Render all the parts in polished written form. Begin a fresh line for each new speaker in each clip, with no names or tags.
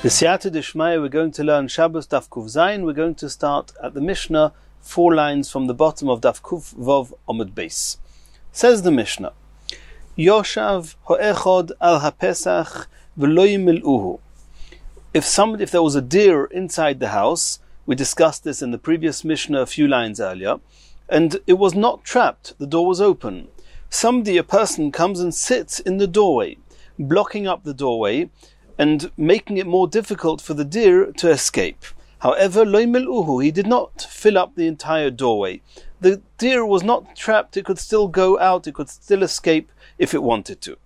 B'siyata d'shmaya, we're going to learn Shabbos Daf Kuf Zayin. We're going to start at the Mishnah, 4 lines from the bottom of Daf Kuf Vov Omid Beis. Says the Mishnah, Yoshav ho'echod al ha'pesach v'lo yimil'uhu. If there was a deer inside the house, we discussed this in the previous Mishnah a few lines earlier, and it was not trapped, the door was open. A person comes and sits in the doorway, blocking up the doorway, and making it more difficult for the deer to escape. However, lo yimil'uhu, he did not fill up the entire doorway. The deer was not trapped, it could still go out, it could still escape if it wanted to.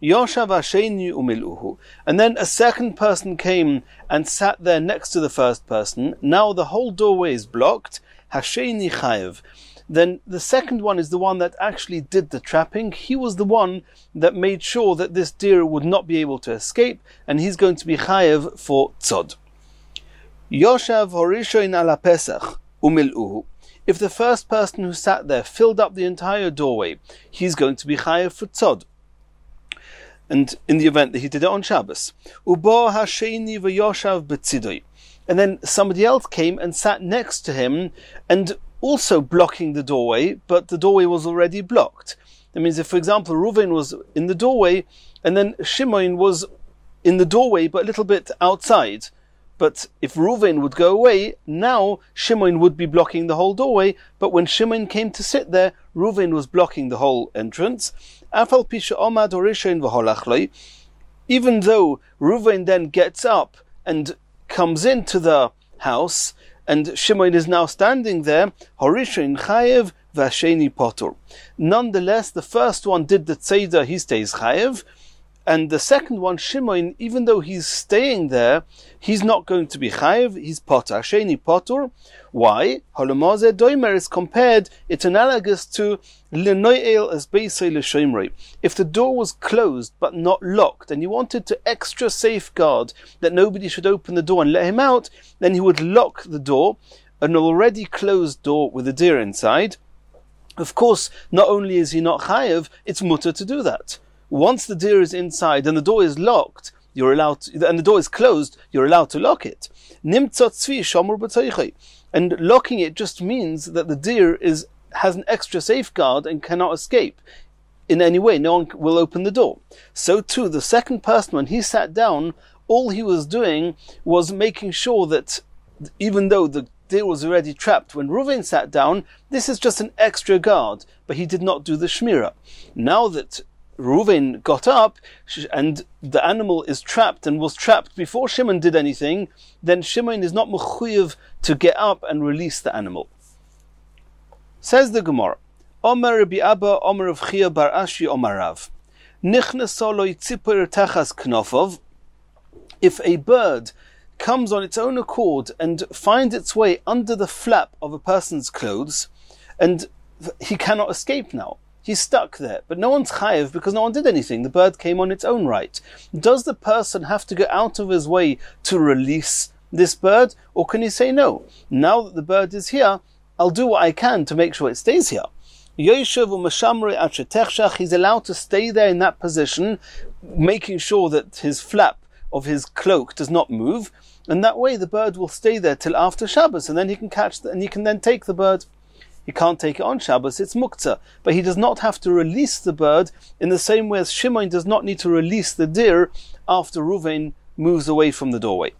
Yoshav hasheni umil'uhu. And then a second person came and sat there next to the first person. Now the whole doorway is blocked. Hasheni chayev. Then the second one is the one that actually did the trapping. He was the one that made sure that this deer would not be able to escape, and he's going to be chayev for tzod. Yoshav horishoin ala pesach umil'uhu. If the first person who sat there filled up the entire doorway, he's going to be chayev for tzod. And in the event that he did it on Shabbos. Ubo hasheni v'yoshav b'tzidoi. And then somebody else came and sat next to him and also blocking the doorway, but the doorway was already blocked. That means if, for example, Reuven was in the doorway and then Shimon was in the doorway but a little bit outside. But if Reuven would go away, now Shimon would be blocking the whole doorway, but when Shimon came to sit there, Reuven was blocking the whole entrance. Even though Reuven then gets up and comes into the house, and Shimon is now standing there, Horishin chayev v'asheni potur. Nonetheless, the first one did the tzeder, he stays chayev, and the second one, Shimon, even though he's staying there, he's not going to be chayev, he's potur. Hasheni potur. Why? Holomazeh doimer is compared, it's analogous to lenoyel as beisei l'shoimrei. If the door was closed but not locked, and you wanted to extra safeguard that nobody should open the door and let him out, then he would lock the door, an already closed door with a deer inside. Of course, not only is he not chayev, it's mutter to do that. Once the deer is inside and the door is locked, you're allowed to, and the door is closed, you're allowed to lock it. Nimtzot tzvi shamur b'toichei. And locking it just means that the deer has an extra safeguard and cannot escape in any way. No one will open the door. So too, the second person, when he sat down, all he was doing was making sure that even though the deer was already trapped when Reuven sat down, this is just an extra guard, but he did not do the shmirah. Now that Reuven got up and the animal is trapped and was trapped before Shimon did anything, then Shimon is not mechuyev to get up and release the animal. Says the Gemara, Omer Rabbi Abba, Omer Rav Chia bar Ashi, Omer Rav, Nichnaso lo yitzipur tachas knofov. If a bird comes on its own accord and finds its way under the flap of a person's clothes, and he cannot escape now, he's stuck there, but no one's chayev because no one did anything. The bird came on its own right. Does the person have to go out of his way to release this bird, or can he say no? Now that the bird is here, I'll do what I can to make sure it stays here. He's allowed to stay there in that position, making sure that his flap of his cloak does not move, and that way the bird will stay there till after Shabbos, and then he can and he can then take the bird. He can't take it on Shabbos, it's muktzah. But he does not have to release the bird in the same way as Shimon does not need to release the deer after Reuven moves away from the doorway.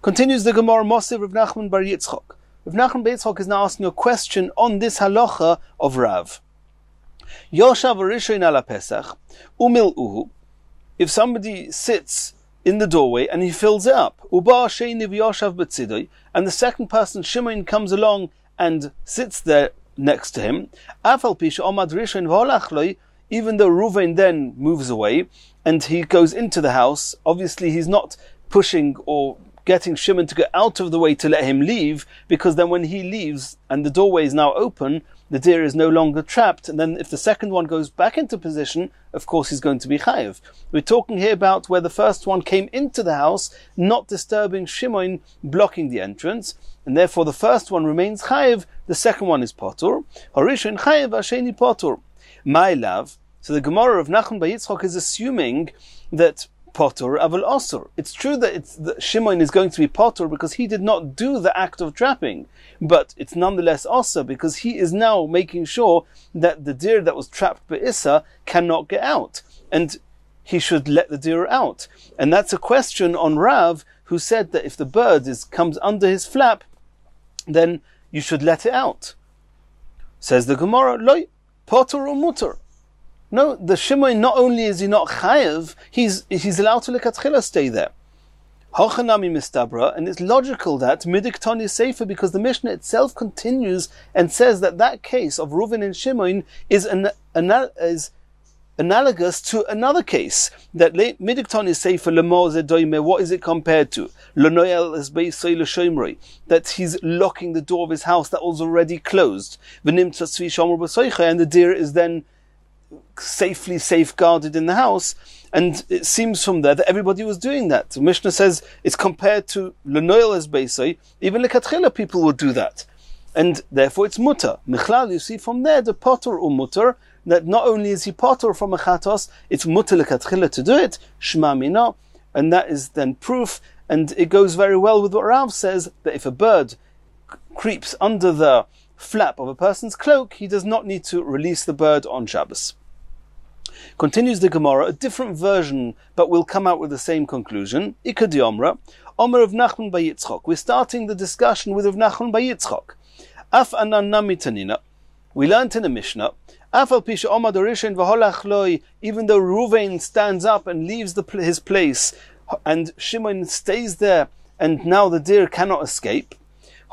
Continues the Gemara, Moshe Rav Nachman bar Yitzchak. Rav Nachman bar Yitzchak is now asking a question on this halacha of Rav. Yoshav harishoin ala pesach umil'uhu. If somebody sits in the doorway and he fills it up, uba sheni v'yoshav b'tzidoi, and the second person, Shimon, comes along and sits there next to him, even though Reuven then moves away and he goes into the house, obviously he's not pushing or getting Shimon to go out of the way to let him leave, because then when he leaves and the doorway is now open, the deer is no longer trapped, and then if the second one goes back into position, of course he's going to be chayev. We're talking here about where the first one came into the house, not disturbing Shimon, blocking the entrance, and therefore the first one remains chayev, the second one is potur. Horishin chayev, hasheni potur. My love. So the Gemara of Nachman bar Yitzchak is assuming that potter aval osur. It's true that Shimon is going to be potter because he did not do the act of trapping, but it's nonetheless osur because he is now making sure that the deer that was trapped by Issa cannot get out, and he should let the deer out. And that's a question on Rav, who said that if the bird comes under his flap, then you should let it out. Says the Gemara, loy, potter or mutter. No, the Shimon, not only is he not chayev, he's allowed to lekatchila stay there. Hochanami mistabra, and it's logical that midiktani is safer because the Mishnah itself continues and says that case of Reuven and Shimon is analogous to another case, that midiktani is safer lemo zedoime. What is it compared to? Lonoyel is beisoy l'shoimroi, that he's locking the door of his house that was already closed. V'nimtza tzvi shomer b'soicha, and the deer is then safely safeguarded in the house, and it seems from there that everybody was doing that. The Mishnah says it's compared to l'noel as beisai. Even lekatchila people would do that, and therefore it's mutter. Michlal, you see from there the potter or mutter, that not only is he potter from a chatos, it's mutter lekatchila to do it. Shma mina, and that is then proof, and it goes very well with what Rav says, that if a bird creeps under the flap of a person's cloak, he does not need to release the bird on Shabbos. Continues the Gemara, a different version, but we'll come out with the same conclusion. Ika di Omra, Omer of Nachman by Yitzchak. We're starting the discussion with Rav Nachman by Yitzchak. Af anan nami tanina. We learnt in the Mishnah, Af al pisha Omar dorishin v'holach loi, even though Reuven stands up and leaves his place, and Shimon stays there, and now the deer cannot escape.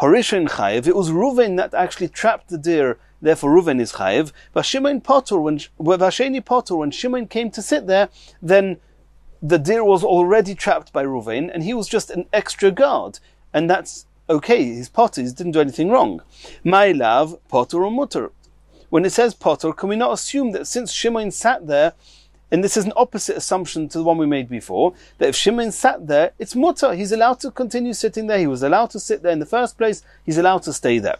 Horishin chayev, it was Reuven that actually trapped the deer, therefore Reuven is chayev. Vashimon potter, Vasheni potter, when Shimon came to sit there, then the deer was already trapped by Reuven, and he was just an extra guard, and that's okay. He's potter, he didn't do anything wrong. My love, potter or mutter. When it says potter, can we not assume that since Shimon sat there, and this is an opposite assumption to the one we made before, that if Shimon sat there, it's mutter. He's allowed to continue sitting there. He was allowed to sit there in the first place. He's allowed to stay there.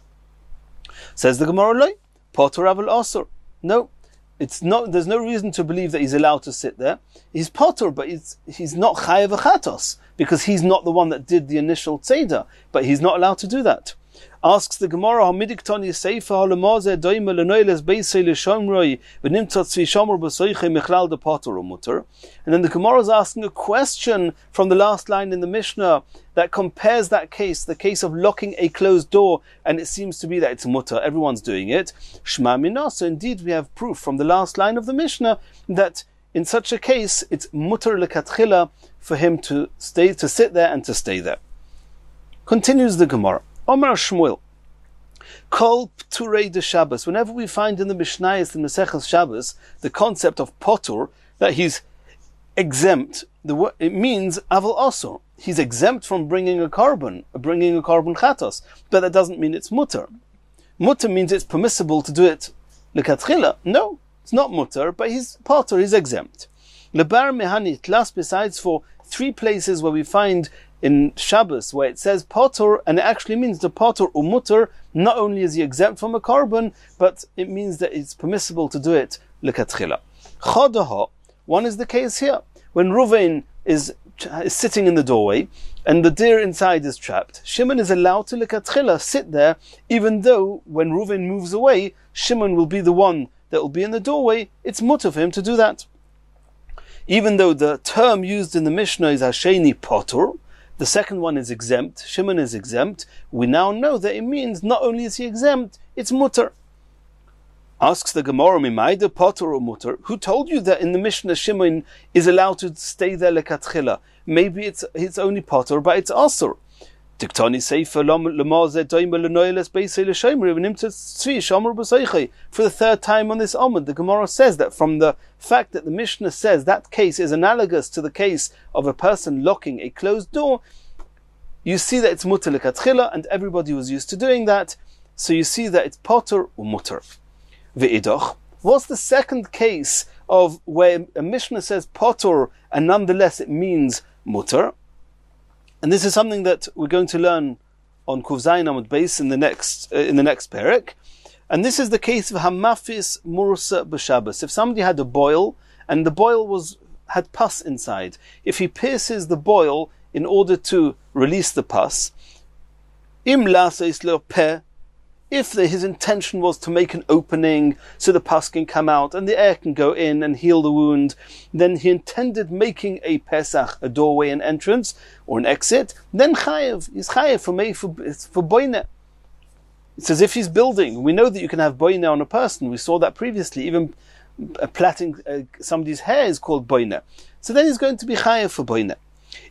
Says the Gemara, loy, potter aval osur. No, it's not. There's no reason to believe that he's allowed to sit there. He's potter, but he's not chayev v'chatos, because he's not the one that did the initial tzeder, but he's not allowed to do that. Asks the Gemara, "Hamidiktani seifa halamazeh doime lenoiles beisei l'shomroi v'nimtzat tzvi shomer b'soiche michlal de potter or mutter." And then the Gemara is asking a question from the last line in the Mishnah that compares that case, the case of locking a closed door, and it seems to be that it's mutter. Everyone's doing it. Shma mina. So indeed, we have proof from the last line of the Mishnah that in such a case, it's mutter lekatchila for him to sit there and to stay there. Continues the Gemara. Omar Shmuel, Kol Pturei de Shabbos. Whenever we find in the Mishnayos and Mesechus Shabbos the concept of potur, that he's exempt, it means aval osur. He's exempt from bringing a carbon chatos, but that doesn't mean it's mutter. Mutter means it's permissible to do it lekatchila. No, it's not mutter, but he's potur, he's exempt. Lebar mehani tlas, besides for 3 places where we find in Shabbos where it says potter, and it actually means the potter or mutter, not only is he exempt from a carbon, but it means that it's permissible to do it lekatchila. Chodaha, one is the case here, when Reuven is sitting in the doorway, and the deer inside is trapped. Shimon is allowed to lekatchila sit there, even though when Reuven moves away, Shimon will be the one that will be in the doorway. It's mutter for him to do that. Even though the term used in the Mishnah is hasheni potter, the second one is exempt, Shimon is exempt, we now know that it means not only is he exempt, it's mutter. Asks the Gemara, Mimaida potter or mutter, who told you that in the Mishnah Shimon is allowed to stay there lekatchila? Maybe it's only potter, but it's asur. Tiktani seifa lamazeh doime lenoiles beisei l'shomri v'nimtzat tzvi shomer b'soichei. For the 3rd time on this Amud, the Gemara says that from the fact that the Mishnah says that case is analogous to the case of a person locking a closed door, you see that it's mutter lekatchila, and everybody was used to doing that, so you see that it's potter or mutter. Ve'idoch, what's the second case of where a Mishnah says potter and nonetheless it means mutter? And this is something that we're going to learn on Kuf Zayin Amud Beis in the next perek. And this is the case of Hamafis Mursa B'Shabbos. If somebody had a boil, and the boil had pus inside. If he pierces the boil in order to release the pus, im laseis lo peh, if his intention was to make an opening so the pus can come out and the air can go in and heal the wound, then he intended making a pesach, a doorway, an entrance, or an exit, then chayev. He's chayev for boine. It's as if he's building. We know that you can have boine on a person. We saw that previously. Even plaiting somebody's hair is called boine. So then he's going to be chayev for boine.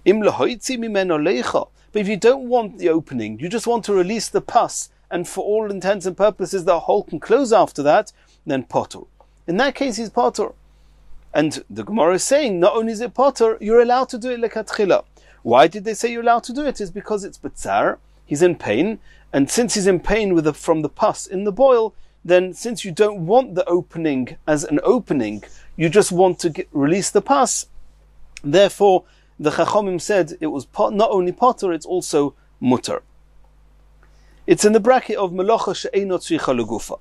Im lehoitzi mimeno leicha. But if you don't want the opening, you just want to release the pus, and for all intents and purposes the hole can close after that, then potter. In that case, he's potter. And the Gemara is saying, not only is it potter, you're allowed to do it lekatchila. Why did they say you're allowed to do it? It's because it's betzar, he's in pain, and since he's in pain from the pus in the boil, then since you don't want the opening as an opening, you just want to release the pus. Therefore, the Chachomim said it was not only potter, it's also mutter. It's in the bracket of melocha she'eino tzricha legufa.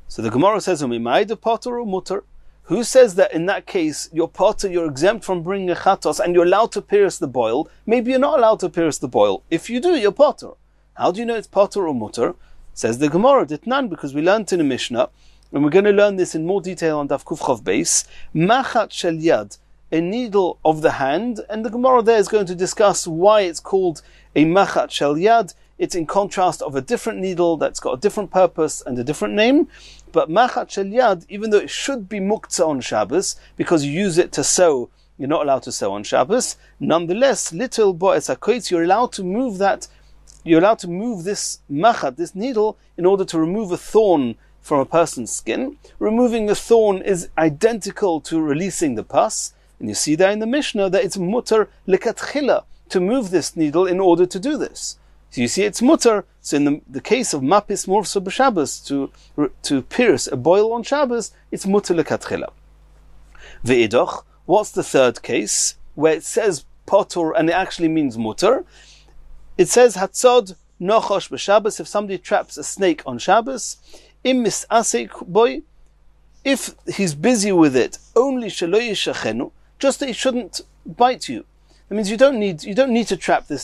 So the Gemara says, "Umimayda potter or mutter?" Who says that in that case you're potter, you're exempt from bringing a chatos, and you're allowed to pierce the boil? Maybe you're not allowed to pierce the boil. If you do, you're potter. How do you know it's potter or mutter? Says the Gemara, ditnan, because we learned in the Mishnah, and we're going to learn this in more detail on Daf Kuf Chav Beis. Machat shel yad, a needle of the hand, and the Gemara there is going to discuss why it's called a machat shel yad. It's in contrast of a different needle that's got a different purpose and a different name. But machat shel yad, even though it should be muktzah on Shabbos, because you use it to sew, you're not allowed to sew on Shabbos. Nonetheless, little bo'es hakoitz, you're allowed to move that. You're allowed to move this machat, this needle, in order to remove a thorn from a person's skin. Removing the thorn is identical to releasing the pus. And you see there in the Mishnah that it's mutter lekatchila to move this needle in order to do this. So you see it's mutter. So in the case of mapis morsa b'Shabbos, to pierce a boil on Shabbos, it's mutter lekatchila. Ve'idoch, what's the third case where it says potter and it actually means mutter? It says hatzod nochosh b'Shabbos, if somebody traps a snake on Shabbos, im misasek boy, if he's busy with it, only shelo yishachenu, just that he shouldn't bite you. That means you don't need to trap the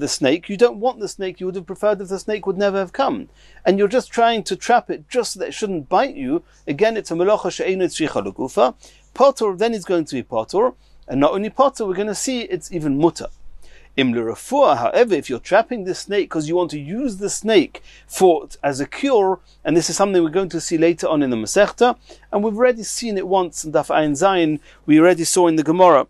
snake. You don't want the snake. You would have preferred if the snake would never have come. And you're just trying to trap it just so that it shouldn't bite you. Again, it's a melocha she'eino tzricha legufa. Potter, then it's going to be potter. And not only potter, we're going to see it's even mutter. Im l'refuah, however, if you're trapping the snake because you want to use the snake as a cure, and this is something we're going to see later on in the Masechta, and we've already seen it once in Daf Ayin Zayin, we already saw in the Gemara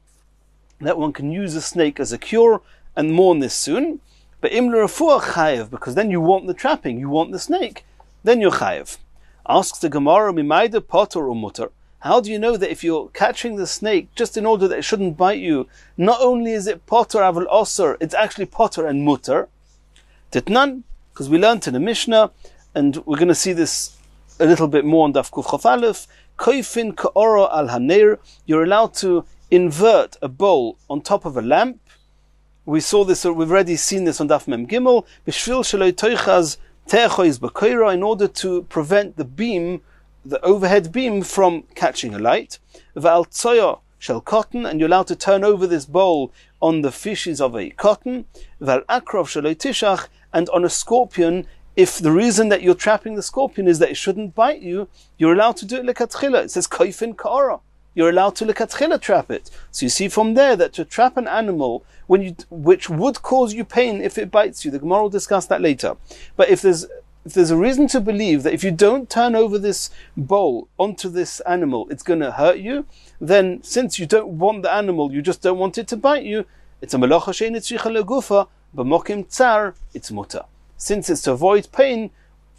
that one can use a snake as a cure, and more on this soon. But im l'refuah chayev, because then you want the trapping, you want the snake, then you're chayev. Asks the Gemara, mimayda potter or mutter? How do you know that if you're catching the snake just in order that it shouldn't bite you, not only is it potter avol osir, it's actually potter and mutter? Titnan, because we learned in the Mishnah, and we're going to see this a little bit more on Daf Kuf Chaf Aleph, koifin ka'oro al haneir, you're allowed to invert a bowl on top of a lamp. We saw this, we've already seen this on Daf Mem Gimel, b'shvil shelo toichaz te'achois b'koira, in order to prevent the beam, the overhead beam, from catching a light. V'al tzoya shel cotton, and you're allowed to turn over this bowl on the fishes of a cotton. V'al akrov shelo tishach, and on a scorpion, if the reason that you're trapping the scorpion is that it shouldn't bite you, you're allowed to do it lekatchila. It says koifin ka'ara. You're allowed to lekatchila trap it. So you see from there that to trap an animal which would cause you pain if it bites you, the Gemara will discuss that later. But if there's a reason to believe that if you don't turn over this bowl onto this animal, it's going to hurt you, then since you don't want the animal, you just don't want it to bite you, it's a melocha she'eino tzricha legufa, b'mokim tsar, it's mutter. Since it's to avoid pain,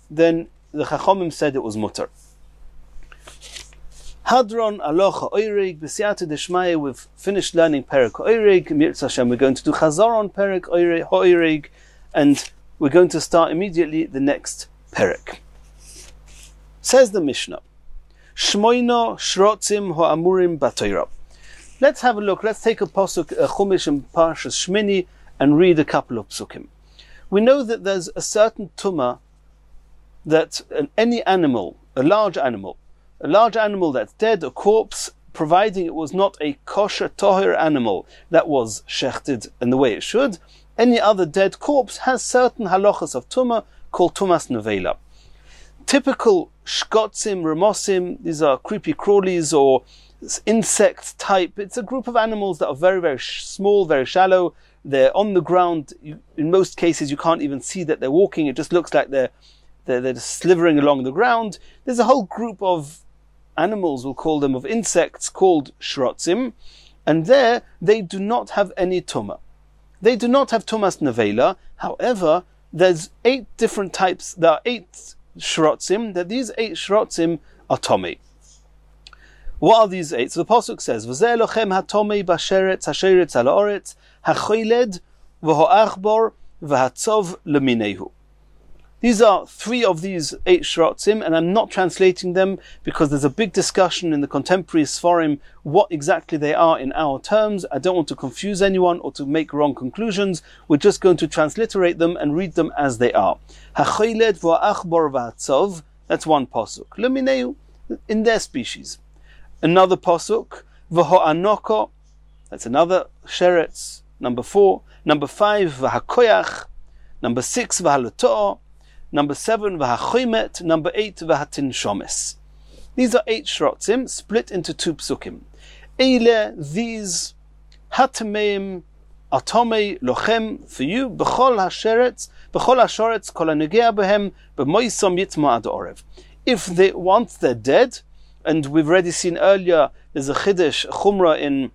then the Chachomim said it was mutter. Hadron alocha oirig b'siyata deshmaya. We've finished learning Perek Oirig. Mirz Hashem, we're going to do Chazor on Perek Oirig, and we're going to start immediately the next Perek. Says the Mishnah, Shmoino shrotzim ho'amurim b'Torah. Let's have a look. Let's take a pasuk, a chumash in Parshas Shmini, and read a couple of psukim. We know that there's a certain tumah that any animal, a large animal that's dead, a corpse, providing it was not a kosher toher animal that was shechted in the way it should. Any other dead corpse has certain halachas of tumah called tumas nevela. Typical shkotzim, remosim, these are creepy crawlies or insect type. It's a group of animals that are very, very small, very shallow. They're on the ground. In most cases, you can't even see that they're walking. It just looks like they're just slithering along the ground. There's a whole group of animals, we'll call them, of insects called shrotzim, and there they do not have any tumah. They do not have tumas nevela. However, there's 8 different types. There are 8 shrotzim. That these 8 shrotzim are tomei. What are these 8? So the pasuk says, "V'zeh Elochem hatomei basheretz hasheretz al haaretz hachoiled v'hoachbor v'hatzov leminehu." These are 3 of these 8 shrotzim, and I'm not translating them because there's a big discussion in the contemporary Sforim what exactly they are in our terms. I don't want to confuse anyone or to make wrong conclusions. We're just going to transliterate them and read them as they are. Hachoiled v'achbor v'hatzov, that's one pasuk. Lemineu, in their species. Another pasuk, v'ho'anoko, that's another sheretz, number 4. Number 5, v'hakoyach. Number 6, v'haloto. Number 7, v'hachoimet. Number 8, v'hatin shomes. These are 8 shrotzim, split into 2 psukim. Eile, these, hatameim, atomei, lochem, for you, b'chol hasheretz, kol hanegea behem, b'moisom yitma ad orev. If they, once they're dead, and we've already seen earlier, there's a chiddush, chumrah in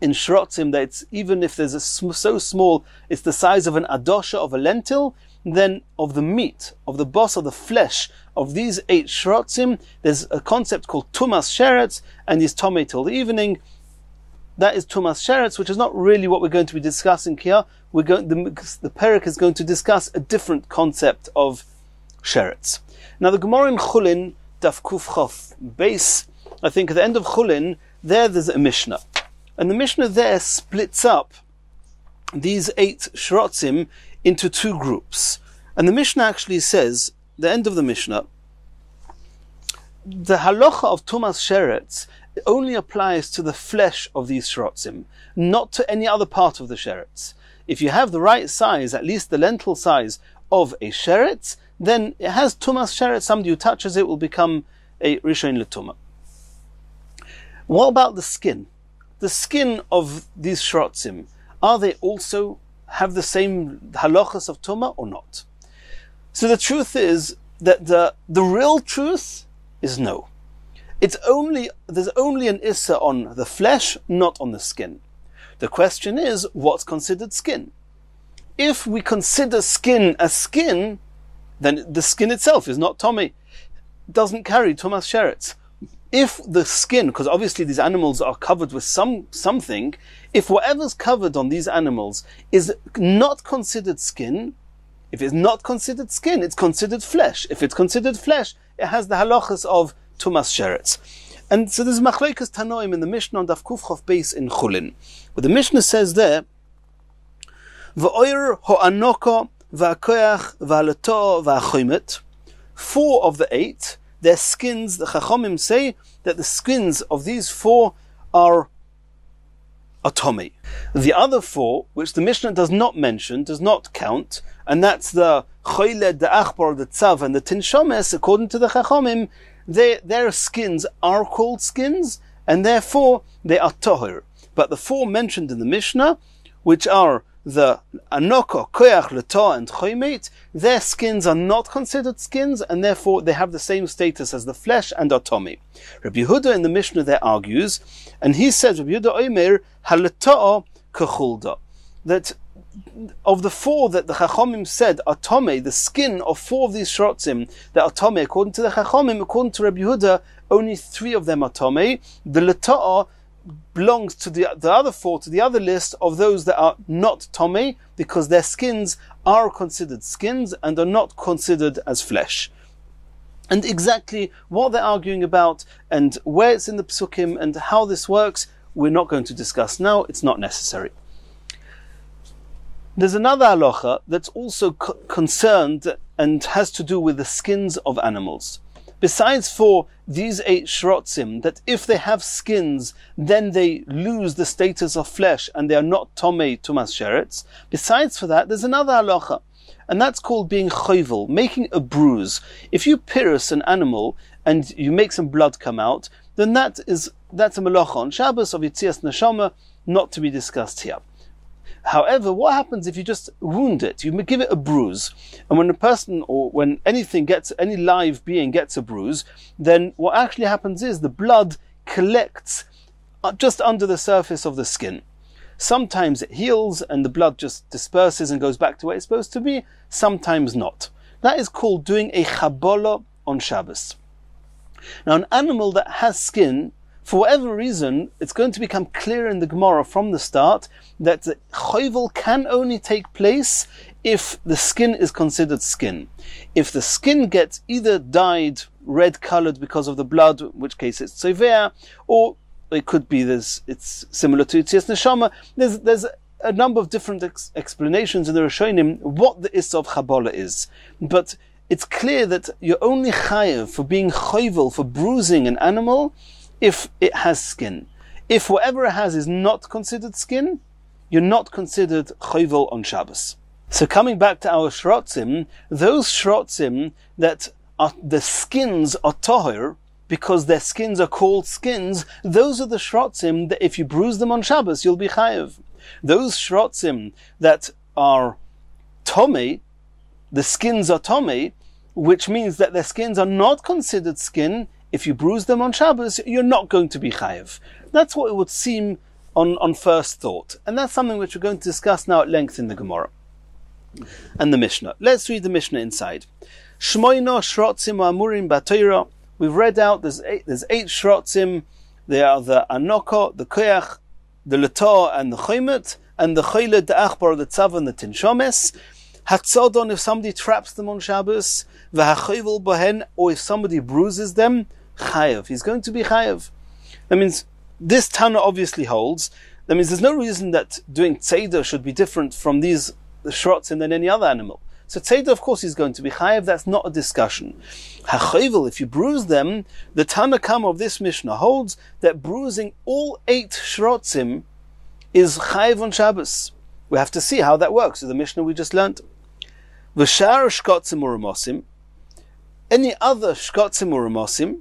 shrotzim, that it's, even if there's so small, it's the size of an adosha, of a lentil, then of the meat, of the boss, of the flesh of these 8 shrotzim, there's a concept called tumas sheretz, and is tomei till the evening. That is tumas sheretz, which is not really what we're going to be discussing here. The perek is going to discuss a different concept of sheretz. Now the Gemara in Chulin, Daf Kuf Chof base, I think at the end of Chulin, there's a Mishnah. And the Mishnah there splits up these 8 shrotzim into 2 groups. And the Mishnah actually says, the end of the Mishnah, the halacha of tumas sheretz only applies to the flesh of these shrotzim, not to any other part of the sheretz. If you have the right size, at least the lentil size of a sheretz, then it has tumas sheretz. Somebody who touches it will become a rishon l'tumah. What about the skin? The skin of these shrotzim, are they also have the same halachas of tumah or not? So the truth is that the real truth is no. There's only an issa on the flesh, not on the skin. The question is, what's considered skin? If we consider skin as skin, then the skin itself is not tomei, doesn't carry tumas sheretz. If the skin, because obviously these animals are covered with something, if whatever's covered on these animals is not considered skin, if it's not considered skin, it's considered flesh. If it's considered flesh, it has the halachas of tumas sheretz. And so there's machlokes tanoim in the Mishnah on Daf Kuf Chof Beis in Chulin. But the Mishnah says there, v'oyer ho'anoko v'akoyach v'haloto v'achoimet. 4 of the 8, their skins, the Chachomim say that the skins of these 4 are tomei. The other 4, which the Mishnah does not mention, does not count, and that's the choiled, the achbor, the tzav, and the tinshomes, according to the Chachomim, their skins are called skins, and therefore they are toher. But the 4 mentioned in the Mishnah, which are the anoko, koyach, leto, and choimet, their skins are not considered skins, and therefore they have the same status as the flesh and are tomei. Rabbi Yehuda in the Mishnah there argues, and he says, Rabbi Yehuda omer, haleto kechulda, that of the 4 that the Chachomim said are tomei, the skin of 4 of these shrotzim that are tomei, according to the Chachomim, according to Rabbi Yehuda, only 3 of them are tomei. The leto belongs to the other 4, to the other list of those that are not tomei, because their skins are considered skins and are not considered as flesh. And exactly what they're arguing about and where it's in the psukim and how this works, we're not going to discuss now. It's not necessary. There's another halacha that's also concerned and has to do with the skins of animals. besides for these 8 shrotzim, that if they have skins, then they lose the status of flesh and they are not tomei tumas sheretz. Besides for that, there's another halacha, and that's called being choivel, making a bruise. If you pierce an animal and you make some blood come out, then that's a melacha on Shabbos of Yitzias Neshama, not to be discussed here. However, what happens if you just wound it? You give it a bruise, and when a person or when any live being gets a bruise, then what actually happens is the blood collects just under the surface of the skin. Sometimes it heals and the blood just disperses and goes back to where it's supposed to be, sometimes not. That is called doing a chabola on Shabbos. Now, an animal that has skin, for whatever reason, it's going to become clear in the Gemara from the start that the choivel can only take place if the skin is considered skin. If the skin gets either dyed red colored because of the blood, in which case it's tzovea, or it could be it's similar to Yitzias Neshama. There's a number of different explanations in the Rishonim what the issa of chabola is, but it's clear that you're only chayev for being choivel, for bruising an animal, if it has skin. If whatever it has is not considered skin, you're not considered choivel on Shabbos. So coming back to our shrotzim, those shrotzim that are, the skins are tohir, because their skins are called skins, those are the shrotzim that if you bruise them on Shabbos, you'll be chayev. Those shrotzim that are tomei, the skins are tomei, which means that their skins are not considered skin. If you bruise them on Shabbos, you're not going to be chayev. That's what it would seem on first thought. And that's something which we're going to discuss now at length in the Gemara and the Mishnah. Let's read the Mishnah inside. Shmoino shrotzim amurim b'Torah. We've read out, there's 8 shrotzim. They are the anoko, the koyach, the letor, and the choymet, and the choyle, the achbar, the tzav, and the tinshomes. Hatzodon, if somebody traps them on Shabbos, v'hachoyvel bohen, or if somebody bruises them, chayev. He's going to be chayev. That means this Tana obviously holds. That means there's no reason that doing tzeder should be different from these shrotzim than any other animal. So tzeder, of course, is going to be chayev. That's not a discussion. Hachoyvel, if you bruise them, the Tana Kama of this Mishnah holds that bruising all 8 shrotzim is chayev on Shabbos. We have to see how that works with the Mishnah we just learnt. V'shar shkotzim u'remosim, any other shkotzim u'remosim,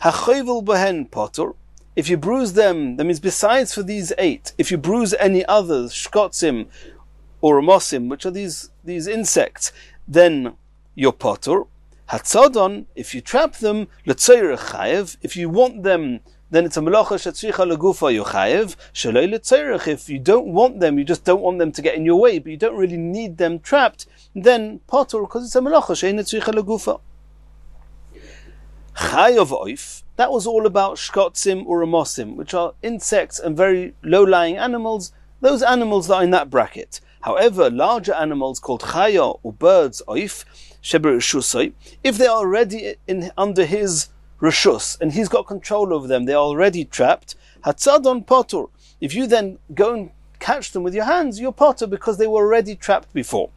hachoyvel bohen potur. If you bruise them, that means besides for these 8, if you bruise any other shkotzim or remosim, which are these insects, then you're potur. Hatzodon, if you trap them, l'tzoyrech chayev. If you want them, then it's a melacha shetzricha legufa yochayev. Shaloi l'tzoyrech. If you don't want them, you just don't want them to get in your way, but you don't really need them trapped, then potur, because it's a melacha she'ein tzricha legufa. Chayav oif. That was all about shkotzim or remosim, which are insects and very low-lying animals. Those animals are in that bracket. However, larger animals called chaya or birds, oif, sheber reshusai, if they are already under his reshus and he's got control over them, they're already trapped, hatzadon potur. If you then go and catch them with your hands, you're potur because they were already trapped before.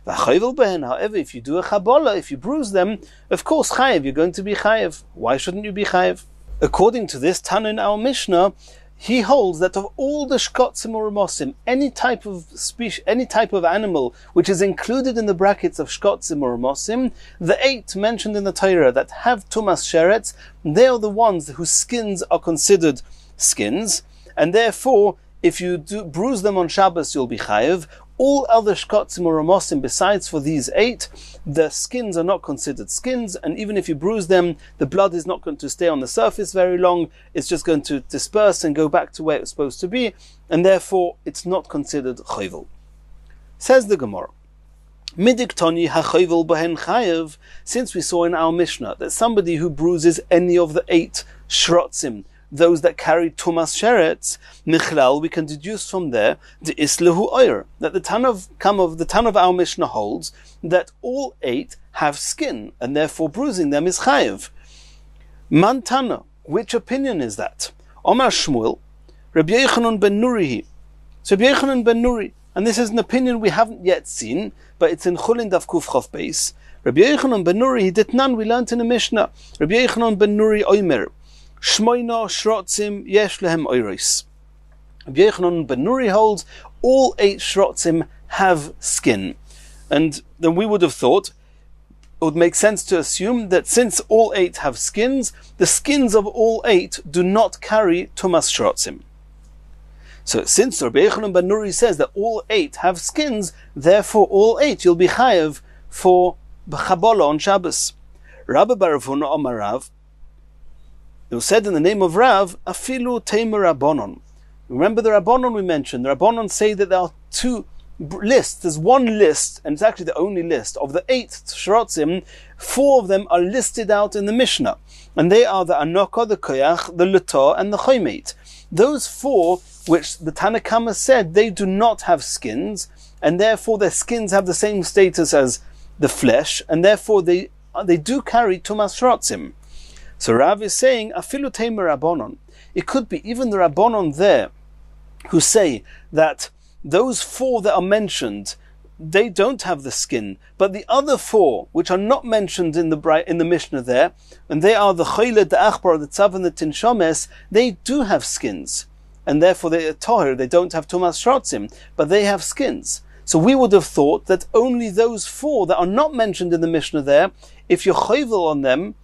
However, if you do a chabola, if you bruise them, of course chayev, you're going to be chayev. Why shouldn't you be chayev? According to this Tana in our Mishnah, he holds that of all the shkotzim or remosim, any type of species, any type of animal which is included in the brackets of shkotzim or remosim, the 8 mentioned in the Torah that have tumas sheretz, they are the ones whose skins are considered skins, and therefore, if you do bruise them on Shabbos, you'll be chayev. All other shkotzim or remosim besides for these 8, the skins are not considered skins, and even if you bruise them, the blood is not going to stay on the surface very long. It's just going to disperse and go back to where it's supposed to be, and therefore it's not considered choivel. Says the Gemara, Midiktoni hachoivel bohen chayev, since we saw in our Mishnah that somebody who bruises any of the 8 shrotzim, those that carry tumas sheretz, michlal, we can deduce from there the islehu oyer, that the Tan of our Mishnah holds that all 8 have skin, and therefore bruising them is chayev. Man Tana, which opinion is that? Omar Shmuel, Rabbi Yochanan ben Nurihi. So Rabbi Yochanan ben Nuri, and this is an opinion we haven't yet seen, but it's in Chulin Daf Kuf Chof Beis. Rabbi Yochanan ben Nuri, he did none, we learnt in the Mishnah. Rabbi Yochanan ben Nuri oimer, shmoina shrotzim yesh lehem oiris. Rabbi Yochanan ben Nuri holds all 8 shrotzim have skin. And then we would have thought, it would make sense to assume that since all 8 have skins, the skins of all 8 do not carry tumas shrotzim. So since Rabbi Yochanan ben Nuri says that all 8 have skins, therefore all 8 you'll be chayev for b'chabola on Shabbos. Rabbi bar Ravuna Amar Rav, it was said in the name of Rav, afilu teimer rabbanon. Remember the rabbanon we mentioned. The rabbanon say that there are 2 lists. There's one list, and it's actually the only list, of the 8 shrotzim. 4 of them are listed out in the Mishnah. And they are the anokah, the koyach, the letah, and the choymeit. Those 4, which the Tanna Kama said, they do not have skins, and therefore their skins have the same status as the flesh, and therefore they do carry tumas shrotzim. So Rav is saying, afilu teimer rabbanon. It could be even the rabbanon there, who say that those 4 that are mentioned, they don't have the skin, but the other 4, which are not mentioned in the Mishnah there, and they are the choyle, the achbar, the tzav, and the tinshomes, they do have skins, and therefore they are tahir, they don't have tumas shrotzim, but they have skins. So we would have thought that only those 4 that are not mentioned in the Mishnah there, if you're choyvel on them,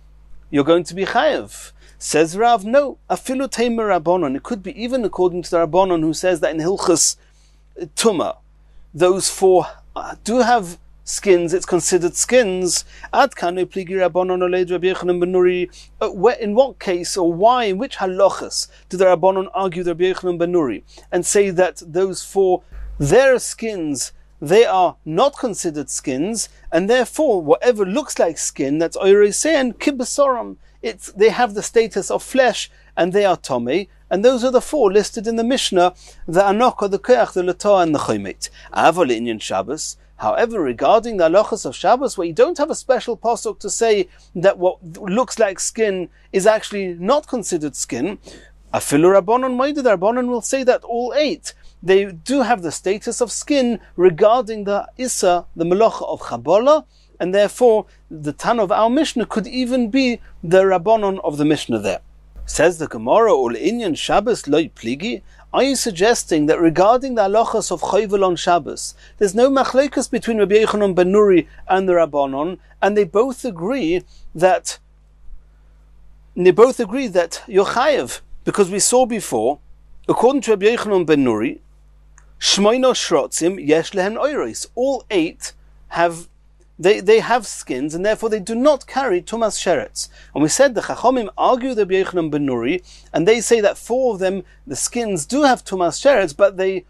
you're going to be chayev. Says Rav, no, afilu teimer rabbanon. It could be even according to the rabbanon who says that in Hilchas Tumah, those 4 do have skins, it's considered skins. Ad kanu pligi rabbanon oled Rabbi Yochanan ben Nuri. In what case or why, in which halachas do the rabbanon argue the Rabbi Yochanan ben Nuri and say that those 4, their skins, they are not considered skins, and therefore whatever looks like skin, that's oirei and kibesoram, they have the status of flesh, and they are tomei, and those are the 4 listed in the Mishnah, the anokah, the koyach, the letah, and the choymeit. Aval inyan Shabbos. However, regarding the halachas of Shabbos, where you don't have a special pasuk to say that what looks like skin is actually not considered skin, afilu rabbanon moed, the rabbanon will say that all 8, they do have the status of skin regarding the Issa, the Melacha of Chabola, and therefore the Tan of our Mishnah could even be the Rabbanon of the Mishnah there. Says the Gemara, Ol Inyan Shabbos loy pligi. Are you suggesting that regarding the halachas of Chayvel on Shabbos, there's no machlekes between Rabbi Yochanan ben Nuri and the Rabbanon, and they both agree that you're chayev? Because we saw before, according to Rabbi Yochanan ben Nuri, shmoino shrotzim yesh lehen oiros. All 8 have they have skins, and therefore they do not carry tumas sheretz. And we said the Chachomim argue the Rabbi Yochanan ben Nuri, and they say that 4 of them, the skins do have tumas sheretz, but they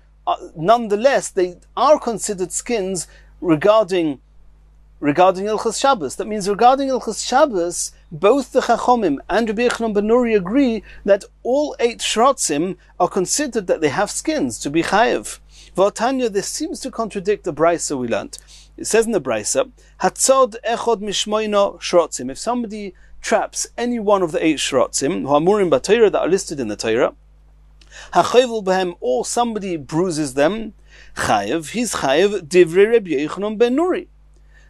nonetheless they are considered skins regarding Ilchas Shabbos. That means regarding Ilchas Shabbos, both the Chachomim and Rabbi Yochanan ben Nuri agree that all 8 shrotzim are considered that they have skins to be chayev. V'atanya, this seems to contradict the brisa we learnt. It says in the brisa, Hatzod echod mishmoino shrotzim. If somebody traps any one of the 8 shrotzim, who are murim b'Torah, that are listed in the Torah, hachayvel b'hem, or somebody bruises them, chayev, he's chayev divrei Rabbi Yochanan ben Nuri.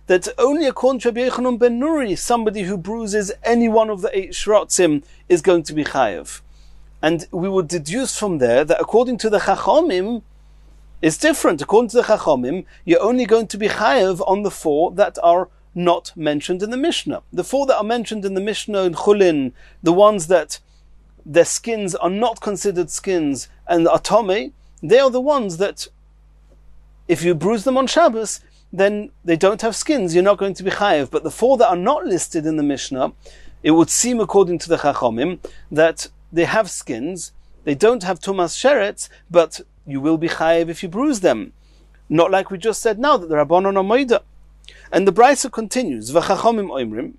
That only according to Rabbi Yochanan ben Nuri, somebody who bruises any one of the 8 shrotzim is going to be chayev. And we would deduce from there that according to the Chachomim, it's different. According to the Chachomim, you're only going to be chayev on the 4 that are not mentioned in the Mishnah. The 4 that are mentioned in the Mishnah in Chulin, the ones that their skins are not considered skins and are tomei, they are the ones that if you bruise them on Shabbos, then they don't have skins, you're not going to be chayev. But the 4 that are not listed in the Mishnah, it would seem according to the Chachomim that they have skins, they don't have tumas sheretz, but you will be chayev if you bruise them. Not like we just said now, that the Rabbanon are moida. And the brisa continues, V'chachomim oimrim,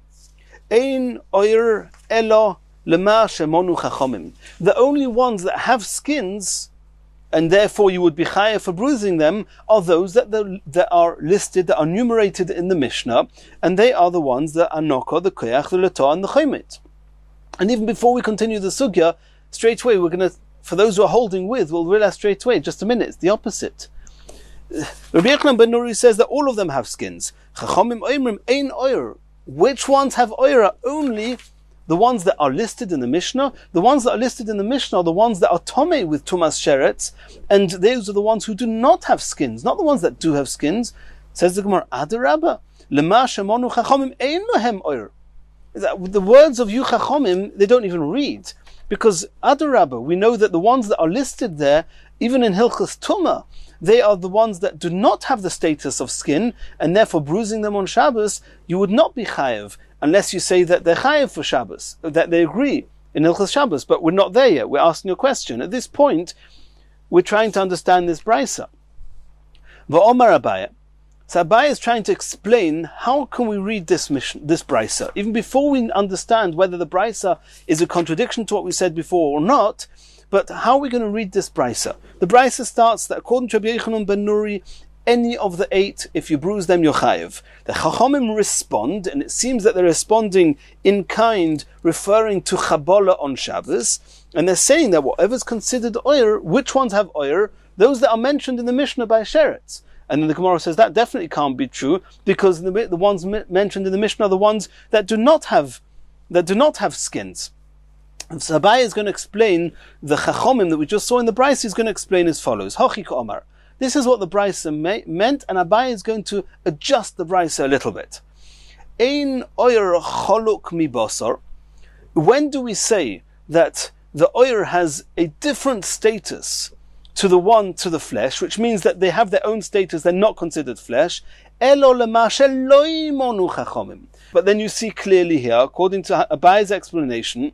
ein oir elo lema shemonu chachomim. The only ones that have skins, and therefore you would be chayev for bruising them, are those that are listed, that are enumerated in the Mishnah, and they are the ones that are nokah, the koyach, the letah, and the choymeit. And even before we continue the sugya, straight away we're going to, for those who are holding with, we'll realize straight away, just a minute, it's the opposite. Rabbi Yochanan ben Nuri says that all of them have skins. Chachomim oimrim ein oir. Which ones have oir are only the ones that are listed in the Mishnah. The ones that are listed in the Mishnah are the ones that are tomei with tumas sheretz, and those are the ones who do not have skins, not the ones that do have skins. Says the Gemara, Adarabba, lema shemonu chachomim ein lohem oir. The words of you chachomim, they don't even read. Because Adarabba, we know that the ones that are listed there, even in Hilchos Tumah, they are the ones that do not have the status of skin, and therefore bruising them on Shabbos, you would not be chayev, unless you say that they're chayev for Shabbos, that they agree in Hilchos Shabbos. But we're not there yet. We're asking a question. At this point, we're trying to understand this brisa. V'omar Abaye. So Abaye is trying to explain how can we read this brisa, even before we understand whether the brisa is a contradiction to what we said before or not. But how are we going to read this brisa? The brisa starts that according to Rabbi Yochanan ben Nuri, any of the 8, if you bruise them, you're chayev. The Chachomim respond, and it seems that they're responding in kind, referring to Chabola on Shabbos, and they're saying that whatever's considered oyer, which ones have oyer? Those that are mentioned in the Mishnah by Sheretz. And then the Gemara says that definitely can't be true, because the ones mentioned in the Mishnah are the ones that do not have skins. And so Abaye is going to explain the Chachomim that we just saw in the Brisa. He's going to explain as follows. Hochi ka'omar. This is what the Brisa meant, and Abaye is going to adjust the Brisa a little bit. Ein oyer choluk mi basar. When do we say that the oyer has a different status to the flesh, which means that they have their own status, they're not considered flesh? Elo lema shelo imonu chachomim. But then you see clearly here, according to Abaye's explanation,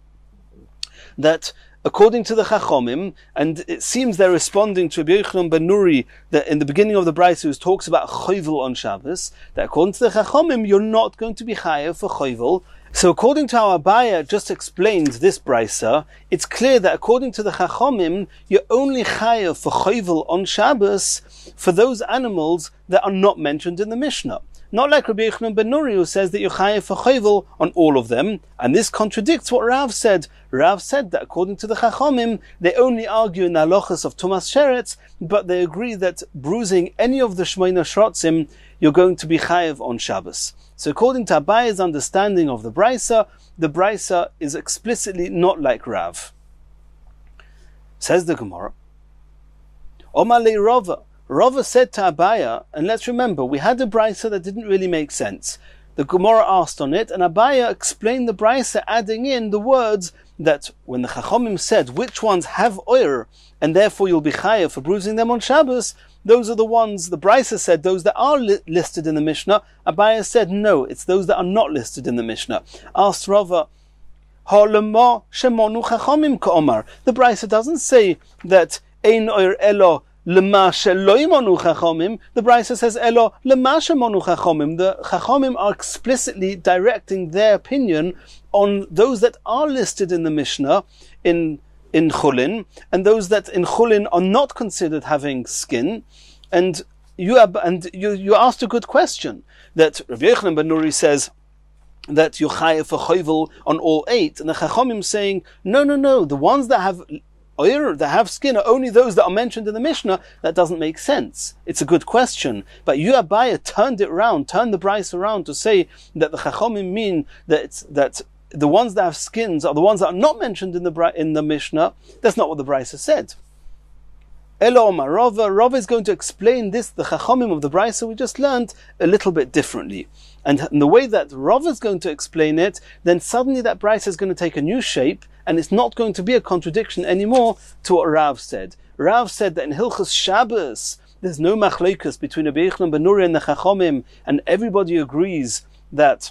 that according to the Chachomim, and it seems they're responding to Rabbi Yochanan ben Nuri, that in the beginning of the Brisa, who talks about choivel on Shabbos, that according to the Chachomim, you're not going to be chayav for choivel. So according to how Abaye just explained this Brisa, it's clear that according to the Chachomim, you're only chayav for choivel on Shabbos for those animals that are not mentioned in the Mishnah. Not like Rabbi Yochanan ben Nuri, who says that you're chayav for choivel on all of them, and this contradicts what Rav said. Rav said that according to the Chachomim, they only argue in the halachas of Tumas Sheretz, but they agree that bruising any of the Shmoina Shrotzim, you're going to be chayav on Shabbos. So according to Abaye's understanding of the Brisa is explicitly not like Rav. Says the Gemara, Omar le Rava. Rava said to Abaye, and let's remember, we had a Brisa that didn't really make sense. The Gemara asked on it, and Abaye explained the Brisa, adding in the words that when the Chachomim said which ones have oyer, and therefore you'll be chayav for bruising them on Shabbos, those are the ones, the Brisa said, those that are listed in the Mishnah. Abaye said, no, it's those that are not listed in the Mishnah. Asked Rava, Ha'lema shemonu Chachomim ka'omar. The Brisa doesn't say that ein oyer elo lema shelo imonu Chachomim. The Brisa says elo lema shemonu Chachomim. The Chachomim are explicitly directing their opinion on those that are listed in the Mishnah in Chulin, and those that in Chulin are not considered having skin. And you asked a good question, that Rabbi Yochanan ben Nuri says that you're chayav for choivel on all 8, and the Chachomim saying, no, the ones that have oyer, that have skin, are only those that are mentioned in the Mishnah. That doesn't make sense. It's a good question, but you, Abaye, turned the Brisa around to say that the Chachomim mean that the ones that have skins are the ones that are not mentioned in the Mishnah. That's not what the Brisa said. Elo Rava is going to explain this, the Chachomim of the Brisa we just learned, a little bit differently. And the way that Rava is going to explain it, then suddenly that Brisa is going to take a new shape, and it's not going to be a contradiction anymore to what Rav said. Rav said that in Hilchos Shabbos, there's no machlokes between Rabbi Yochanan ben Nuri and the Chachomim, and everybody agrees that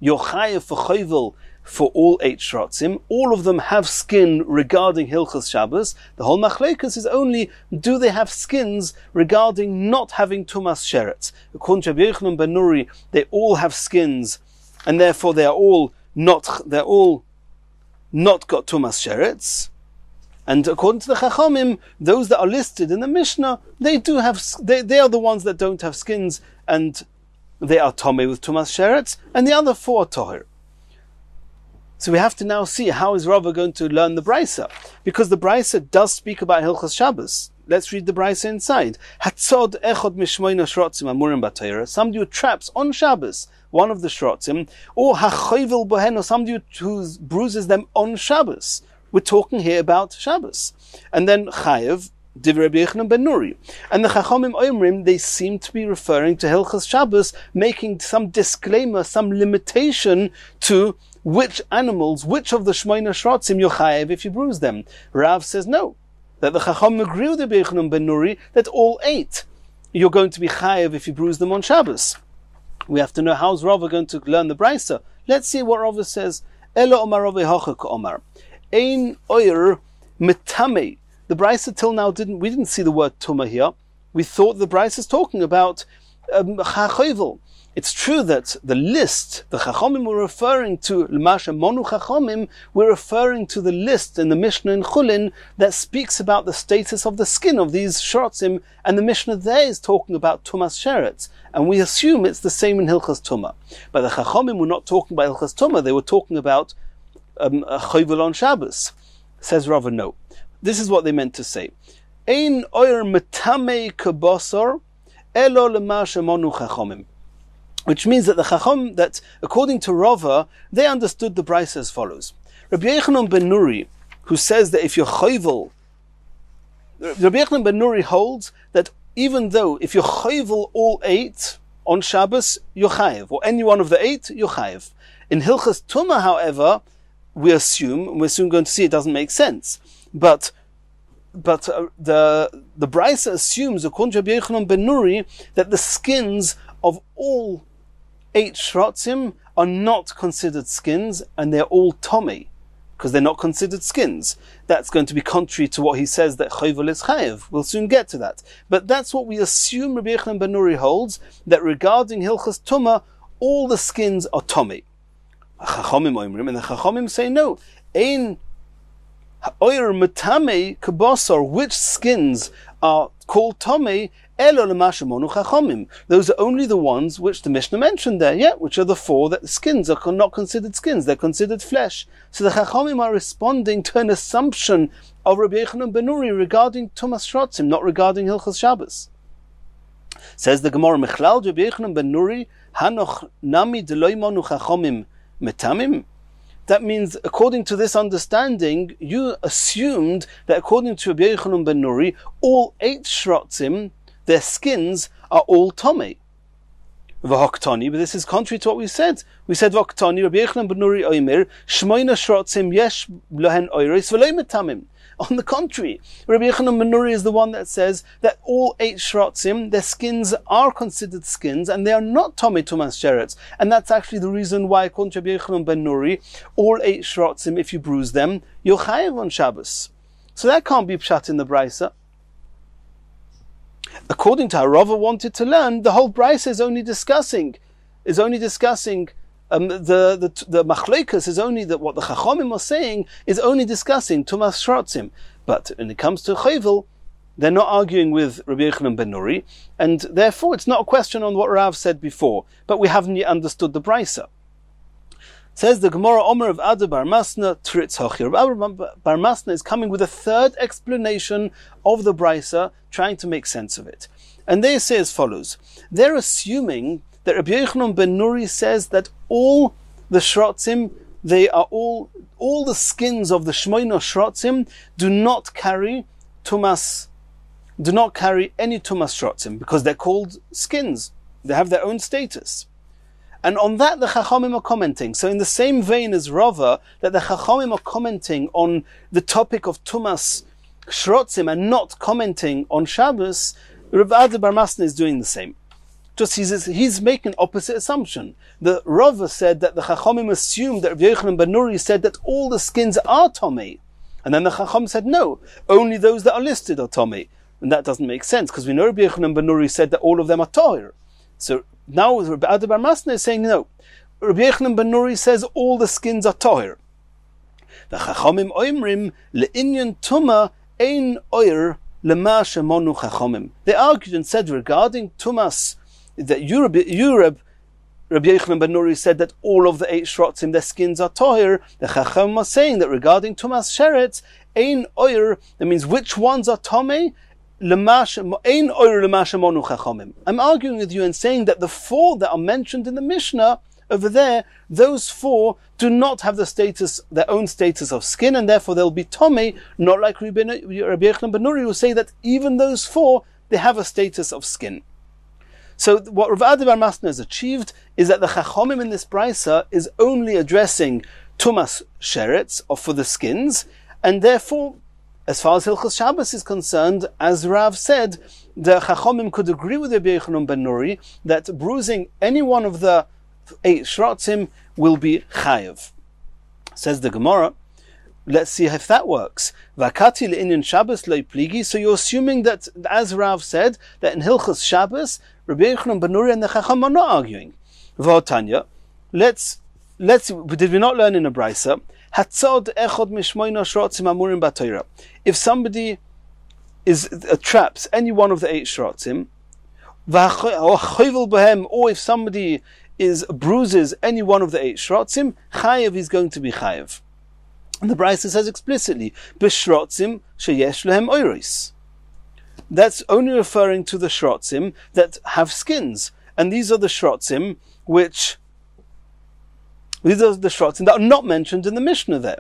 you're chayav for choivel for all 8 shrotzim. All of them have skin regarding Hilchos Shabbos. The whole machlokes is only, do they have skins regarding not having tumas sheretz? According to Rabbi Yochanan ben Nuri, they all have skins, and therefore they're all not got tumas sheretz. And according to the Chachomim, those that are listed in the Mishnah, they are the ones that don't have skins, and they are tomei with tumas sheretz, and the other 4 are toher. So we have to now see how is Rava going to learn the Brisa, because the Brisa does speak about Hilchos Shabbos. let's read the brisa inside. Hatzod echod mishmoina shrotzim amurim b'Torah. Somebody who traps on Shabbos one of the shrotzim, or hachovel bohen, or somebody who bruises them on Shabbos. We're talking here about Shabbos. And then chayev, divrei Rabbi Yochanan ben Nuri. And the Chachamim Omrim, they seem to be referring to Hilchas Shabbos, making some disclaimer, some limitation to which animals, which of the Shmoina Shrotzim you're chayev if you bruise them. Rav says no, that the Chachamim agree with Rabbi Yochanan ben Nuri that all 8 you're going to be chayev if you bruise them on Shabbos. We have to know how's Rava going to learn the brisa. Let's see what Rava says. Elo omar Rava hachak omar. Ein oyer metame. The brisa till now we didn't see the word tuma here. We thought the brisa is talking about chachovel. It's true that the list, the Chachamim were referring to L'masha Monu Chachamim, we're referring to the list in the Mishnah in Chulin that speaks about the status of the skin of these shrotzim, and the Mishnah there is talking about Tumas Sheretz, and we assume it's the same in Hilchas Tumah. But the Chachamim were not talking about Hilchas Tumah, they were talking about Chovel on Shabbos. Says Rava, no. This is what they meant to say. Ein oyer metame kabosor elo L'masha Monu Chachamim. Which means that the Chacham, that according to Rava, they understood the brisa as follows. Rabbi Yochanan ben Nuri, who says that if you're chovel, Rabbi Yochanan ben Nuri holds that even though if you're chovel all 8 on Shabbos, you're chayev, or any one of the 8, you're chayev. In Hilchas Tumah, however, we're soon going to see it doesn't make sense. But the brisa assumes, according to Rabbi Yochanan ben Nuri, that the skins of all 8 shrotzim are not considered skins, and they're all tomei, because they're not considered skins. That's going to be contrary to what he says that chovel is chayev. We'll soon get to that. But that's what we assume Rabbi Yochanan ben Nuri holds, that regarding Hilchas Tumah, all the skins are tomei. Chachamim omrim, and the Chachamim say no. Ein oyer metame kabosar, which skins are called tomei, elo L'masha Monu Chachamim. Those are only the ones which the Mishnah mentioned there, which are the 4 that the skins are not considered skins, they're considered flesh. So the Chachamim are responding to an assumption of Rabbi Yochanan ben Nuri regarding Tumas Shrotzim, not regarding Hilchas Shabbos. Says the Gemara, Mechlal Rabbi Yochanan ben Nuri, Hanoch nami deloi Monu Chachamim metamim. That means, according to this understanding, you assumed that according to Rabbi Yochanan ben Nuri, all 8 shrotzim, their skins are all tomei. V'hoktani, but this is contrary to what we said. We said v'hoktani, Rabbi Yochanan ben Nuri oimer, shmoina shrotzim yesh lohen oiris v'loi metamim. On the contrary, Rabbi Yochanan ben Nuri is the one that says that all 8 shrotzim, their skins are considered skins, and they are not tomei tumas sheretz. And that's actually the reason why, according to Rabbi Yochanan ben Nuri, all 8 shrotzim, if you bruise them, you're chayev on Shabbos. So that can't be pshat in the brisa. According to how Rava wanted to learn, the whole brisa is only discussing the machlokas is only that what the Chachamim are saying is only discussing Tumas Shrotzim. But when it comes to Chovel, they're not arguing with Rabbi Yochanan ben Nuri, and therefore it's not a question on what Rav said before, but we haven't yet understood the brisa. Says the Gemara, Omer of Ada bar Masna Tritz Hochir. Bar Masna is coming with a third explanation of the brisa, trying to make sense of it. And they say as follows. They're assuming that Rabbi Yochanan ben Nuri says that all the shrotzim, they are all the skins of the Shmoina shrotzim do not carry any tumas shrotzim, because they're called skins. They have their own status. And on that the Chachamim are commenting. So in the same vein as Rava, that the Chachamim are commenting on the topic of Tumas Shrotzim and not commenting on Shabbos, Rav Ada bar Masna is doing the same. Just he's making an opposite assumption. The Rava said that the Chachamim assumed that Rabbi Yochanan ben Nuri said that all the skins are tomei. And then the Chacham said no, only those that are listed are tomei. And that doesn't make sense, because we know Rabbi Yochanan ben Nuri said that all of them are tohir. So now Rabbi Ada bar Masna is saying no. Rabbi Yochanan ben Nuri says all the skins are tohir. The Chachamim oimrim le'inyan tuma ein oir lema shemonu Chachamim. They argued and said regarding tumas that Rabbi Yochanan ben Nuri said that all of the 8 shrotzim, their skins are tohir. The Chachamim are saying that regarding tumas sheretz ein oir, that means which ones are tomei. I'm arguing with you and saying that the 4 that are mentioned in the Mishnah over there, those 4 do not have the status, their own status of skin, and therefore they'll be tomei, not like Rabbi Yochanan ben Nuri, who say that even those 4, they have a status of skin. So what Rav Adi bar Masna has achieved is that the Chachomim in this brisa is only addressing Tumas Sheretz, or for the skins, and therefore, as far as Hilchos Shabbos is concerned, as Rav said, the Chachomim could agree with Rabbi Yochanan ben Nuri that bruising any one of the 8 shrotzim will be chayav. Says the Gemara, let's see if that works. Vakati le'inyan Shabbos loy pligi. So you're assuming that, as Rav said, that in Hilchos Shabbos, Rabbi Yochanan ben Nuri and the Chacham are not arguing. V'otanya, let's did we not learn in a brisa? Hatzod echod mishmoino shrotzim amurim b'Torah. If somebody traps any one of the 8 shrotzim, or if somebody bruises any one of the 8 shrotzim, chayav is going to be chayav. And the brisa says explicitly, b'shrotzim sheyesh lehem oiros. That's only referring to the shrotzim that have skins, and these are the shrotzim that are not mentioned in the Mishnah there.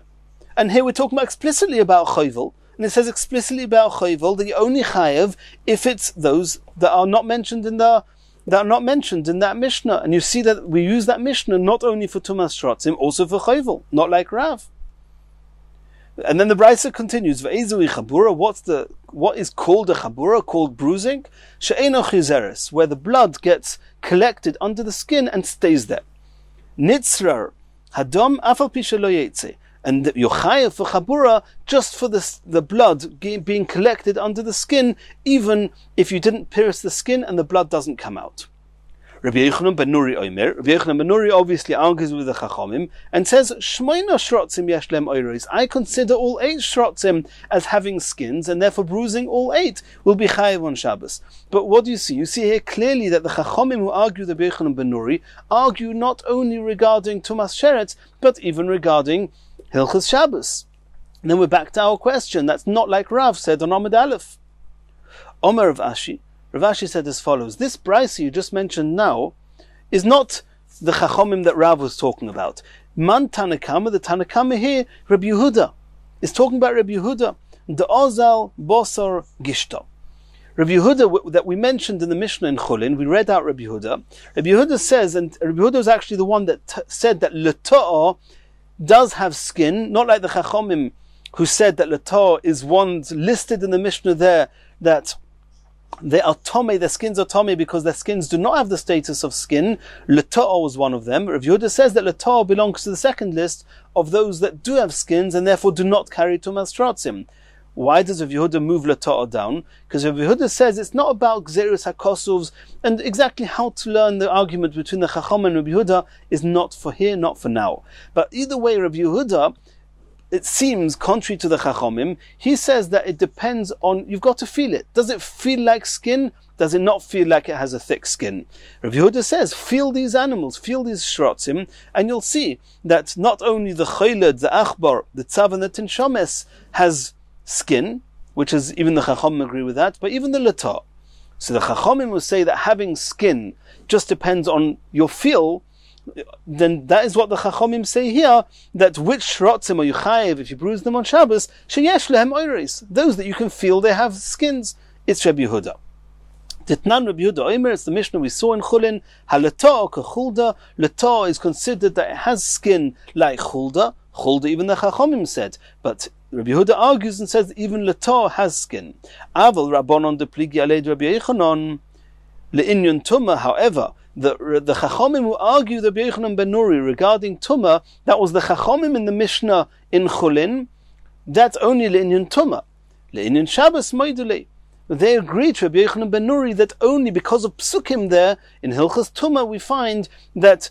And here we're talking about explicitly about chayvel, and it says explicitly about chayvel that you only chayav if it's those that are not mentioned in that Mishnah. And you see that we use that Mishnah not only for tumas shrotzim, also for chayvel, not like Rav. And then the brisa continues, Ve'ezui chabura, what is called a chabura, called bruising? She'eno chizeres, where the blood gets collected under the skin and stays there. Nitzrar hadom afal pisha lo yetze, and you're chayav for chabura just for the blood being collected under the skin, even if you didn't pierce the skin and the blood doesn't come out. Rabbi Yochanan ben Nuri Omer. Rabbi Yochanan ben Nuri obviously argues with the Chachomim and says, Shmoina shrotzim yesh lem oiros. I consider all 8 shrotzim as having skins, and therefore bruising all 8 will be chayav on Shabbos. But what do you see? You see here clearly that the Chachomim who argue the Rabbi Yochanan ben Nuri argue not only regarding Tumas Sheretz, but even regarding Hilchos Shabbos. And then we're back to our question. That's not like Rav said on Amud Aleph. Omer of Ashi. Rav Ashi said as follows: this brisa you just mentioned now is not the Chachomim that Rav was talking about. Man Tanakama, the Tanakama here, Rabbi Yehuda, is talking about Rabbi Yehuda, the Ozal Bosor Gishto. Rabbi Yehuda that we mentioned in the Mishnah in Chulin, we read out Rabbi Yehuda. Rabbi Yehuda says, and Rabbi Yehuda is actually the one that said that L'to'ah does have skin, not like the Chachomim who said that L'to'ah is one listed in the Mishnah there that they are tomei, their skins are tomei because their skins do not have the status of skin. L'to'ah was one of them. Rav Yehuda says that l'to'ah belongs to the second list of those that do have skins and therefore do not carry tumas shrotzim. Why does Rav Yehuda move l'to'ah down? Because Rav Yehuda says it's not about gzeirus hakosuvs, and exactly how to learn the argument between the Chacham and Rav Yehuda is not for here, not for now. But either way, Rav Yehuda, it seems, contrary to the Chachomim, he says that it depends on, you've got to feel it. Does it feel like skin? Does it not feel like it has a thick skin? Rav Yehuda says, feel these animals, feel these shrotzim, and you'll see that not only the chayled, the achbar, the tzav, and the tinshames has skin, which is, even the Chachomim agree with that, but even the l'to'ah. So the Chachomim will say that having skin just depends on your feel. Then that is what the Chachomim say here, that which shrotzim are you chayev if you bruise them on Shabbos, sheyesh lehem oiros, those that you can feel they have skins. It's Rabbi Yehuda. Titnan Rabbi Yehuda Omer, it's the Mishnah we saw in Chulin, ha-l'to'ah ka-chulda, l'to'ah is considered that it has skin like chulda. Chulda even the Chachomim said, but Rabbi Yehuda argues and says that even l'to'ah has skin. Aval rabbanon de pligi aleid Rabbi Yochanan le'inyon tumah, however, the Chachomim who argue the Rabbi Yochanan ben Nuri regarding Tumah, that was the Chachomim in the Mishnah in Chulin, that's only Le'inyan Tumah. Le'inyan Shabbos Moidulei. They agree to Rabbi Yochanan ben Nuri that only because of Psukim there, in Hilchas Tumah, we find that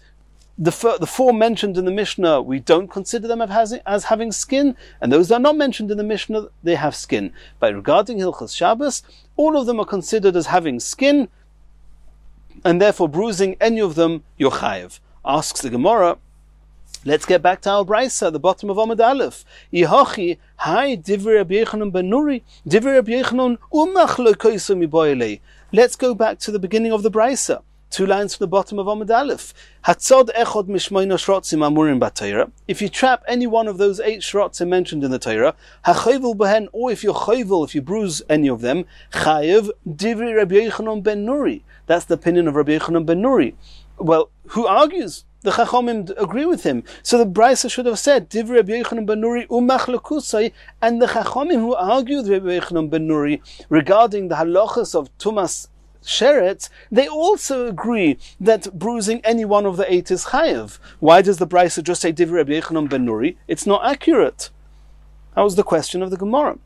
the 4 mentioned in the Mishnah, we don't consider them as having skin, and those that are not mentioned in the Mishnah, they have skin. But regarding Hilchas Shabbos, all of them are considered as having skin, and therefore bruising any of them, you're chayev. Asks the Gemara, Let's get back to our brisa, the bottom of Amud Aleph. Ihochi, hi divrei Rabbi Yochanan ben Nuri, divrei Rabbi Yochanan umachlokoso miboyle. Let's go back to the beginning of the brisa. 2 lines from the bottom of Amud Aleph. Hatzod echod mishmoina shrotzim amurim b'Torah. If you trap any one of those 8 shrotzim mentioned in the Torah, hachovel behen, or if you bruise any of them, chayev divrei Rabbi Yochanan ben Nuri. That's the opinion of Rabbi Yochanan ben Nuri. Well, who argues? The Chachomim agree with him. So the Brisa should have said, Divrei Rabbi Yochanan ben Nuri umachlokusai, and the Chachomim who argued with Rabbi Yochanan ben Nuri regarding the halachas of Tumas Sheret, they also agree that bruising any one of the 8 is chayav. Why does the Brisa just say Divrei Rabbi Yochanan ben Nuri? It's not accurate. That was the question of the Gemara.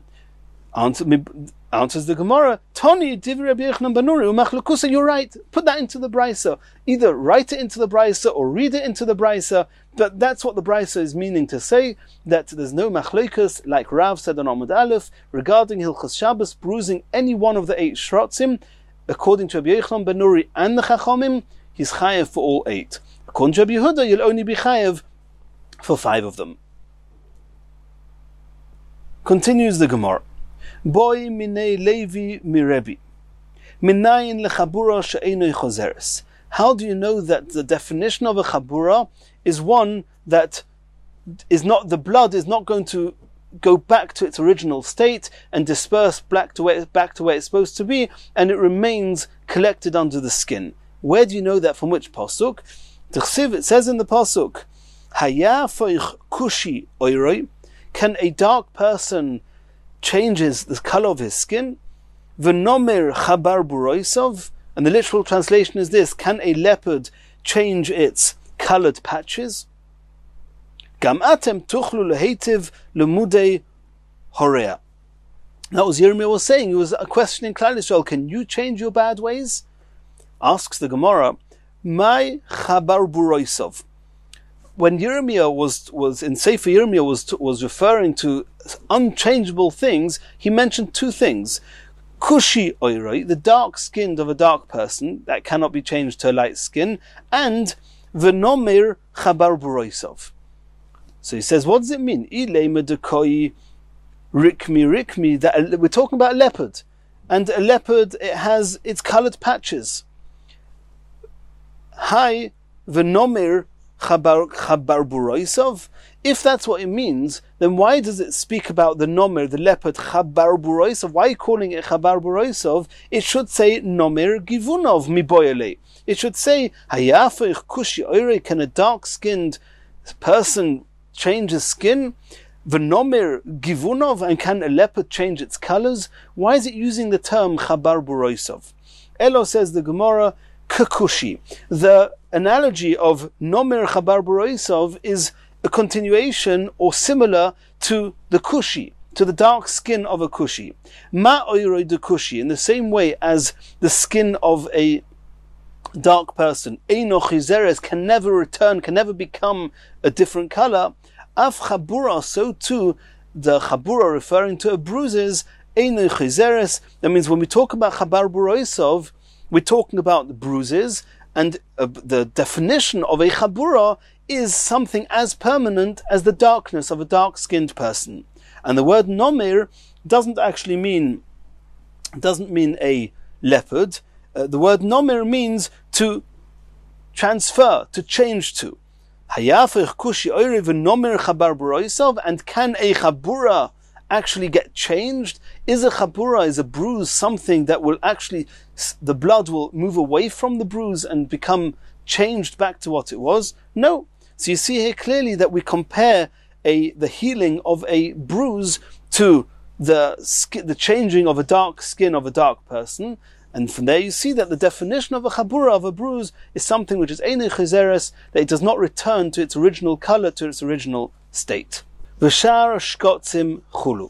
Answers the Gemara, Toni divrei Rabbi Yochanan ben Nuri umachlokusa. You're right. Put that into the brisa. Either write it into the brisa or read it into the brisa. But that's what the brisa is meaning to say, that there's no machlokus, like Rav said on Amud Aleph, regarding Hilchos Shabbos bruising any one of the 8 shrotzim. According to Rabbi Yochanan ben Nuri and the Chachomim, he's chayev for all 8. According to Rabbi Yehuda, you'll only be chayev for 5 of them. Continues the Gemara. Boy minei Levi mirebi. Minayin lechabura she'enoi chozeres. How do you know that the definition of a chabura is one that is not, the blood is not going to go back to its original state and disperse back to where it's supposed to be, and it remains collected under the skin? Where do you know that? From which pasuk? It says in the pasuk, Haya foich kushi oiroi. Can a dark person changes the color of his skin? V'nomer chabar buroisov, and the literal translation is this: can a leopard change its colored patches? Gam atem tuchlu lehetiv lemudei horea. That was Yirmiyah was saying. He was questioning Klal Yisrael. Can you change your bad ways? Asks the Gemara, my chabar buroisov. When Yirmiyah was in Sefer Yirmiyah was referring to unchangeable things, he mentioned 2 things. Kushi oiroi, the dark skinned of a dark person, that cannot be changed to a light skin, and v'nomer chabar buroisov. So he says, what does it mean? Ilema dekoi rikmi, that we're talking about a leopard. And a leopard, it has its coloured patches. Hai v'nomer chabar buroisov. If that's what it means, then why does it speak about the nomer, the leopard, chabar buroisov? Why are you calling it chabar buroisov? It should say nomer givunov miboyele. It should say hayafich kushi oire. Can a dark-skinned person change his skin? V'nomer givunov, and can a leopard change its colors? Why is it using the term chabar buroisov? Elo, says the Gemara, kakushi. The analogy of nomer chabar buroisov is a continuation or similar to the kushi, to the dark skin of a kushi. Ma oiroi de kushi, in the same way as the skin of a dark person, eino chizeres, can never return, can never become a different color. Af chabura, so too the chabura referring to a bruises, eino chizeres. That means when we talk about chabar buroisov, we're talking about the bruises, and the definition of a chabura is something as permanent as the darkness of a dark-skinned person. And the word nomer doesn't mean a leopard. The word nomer means to transfer, to change to. Hayafich kushi oire v'nomer chabar buroisov. And can a chabura actually get changed? Is a bruise something that will actually, the blood will move away from the bruise and become changed back to what it was? No. So you see here clearly that we compare the healing of a bruise to the changing of a dark skin of a dark person. And from there you see that the definition of a chabura, of a bruise, is something which is einei chizeres, that it does not return to its original color, to its original state. V'shar shkotzim chulu.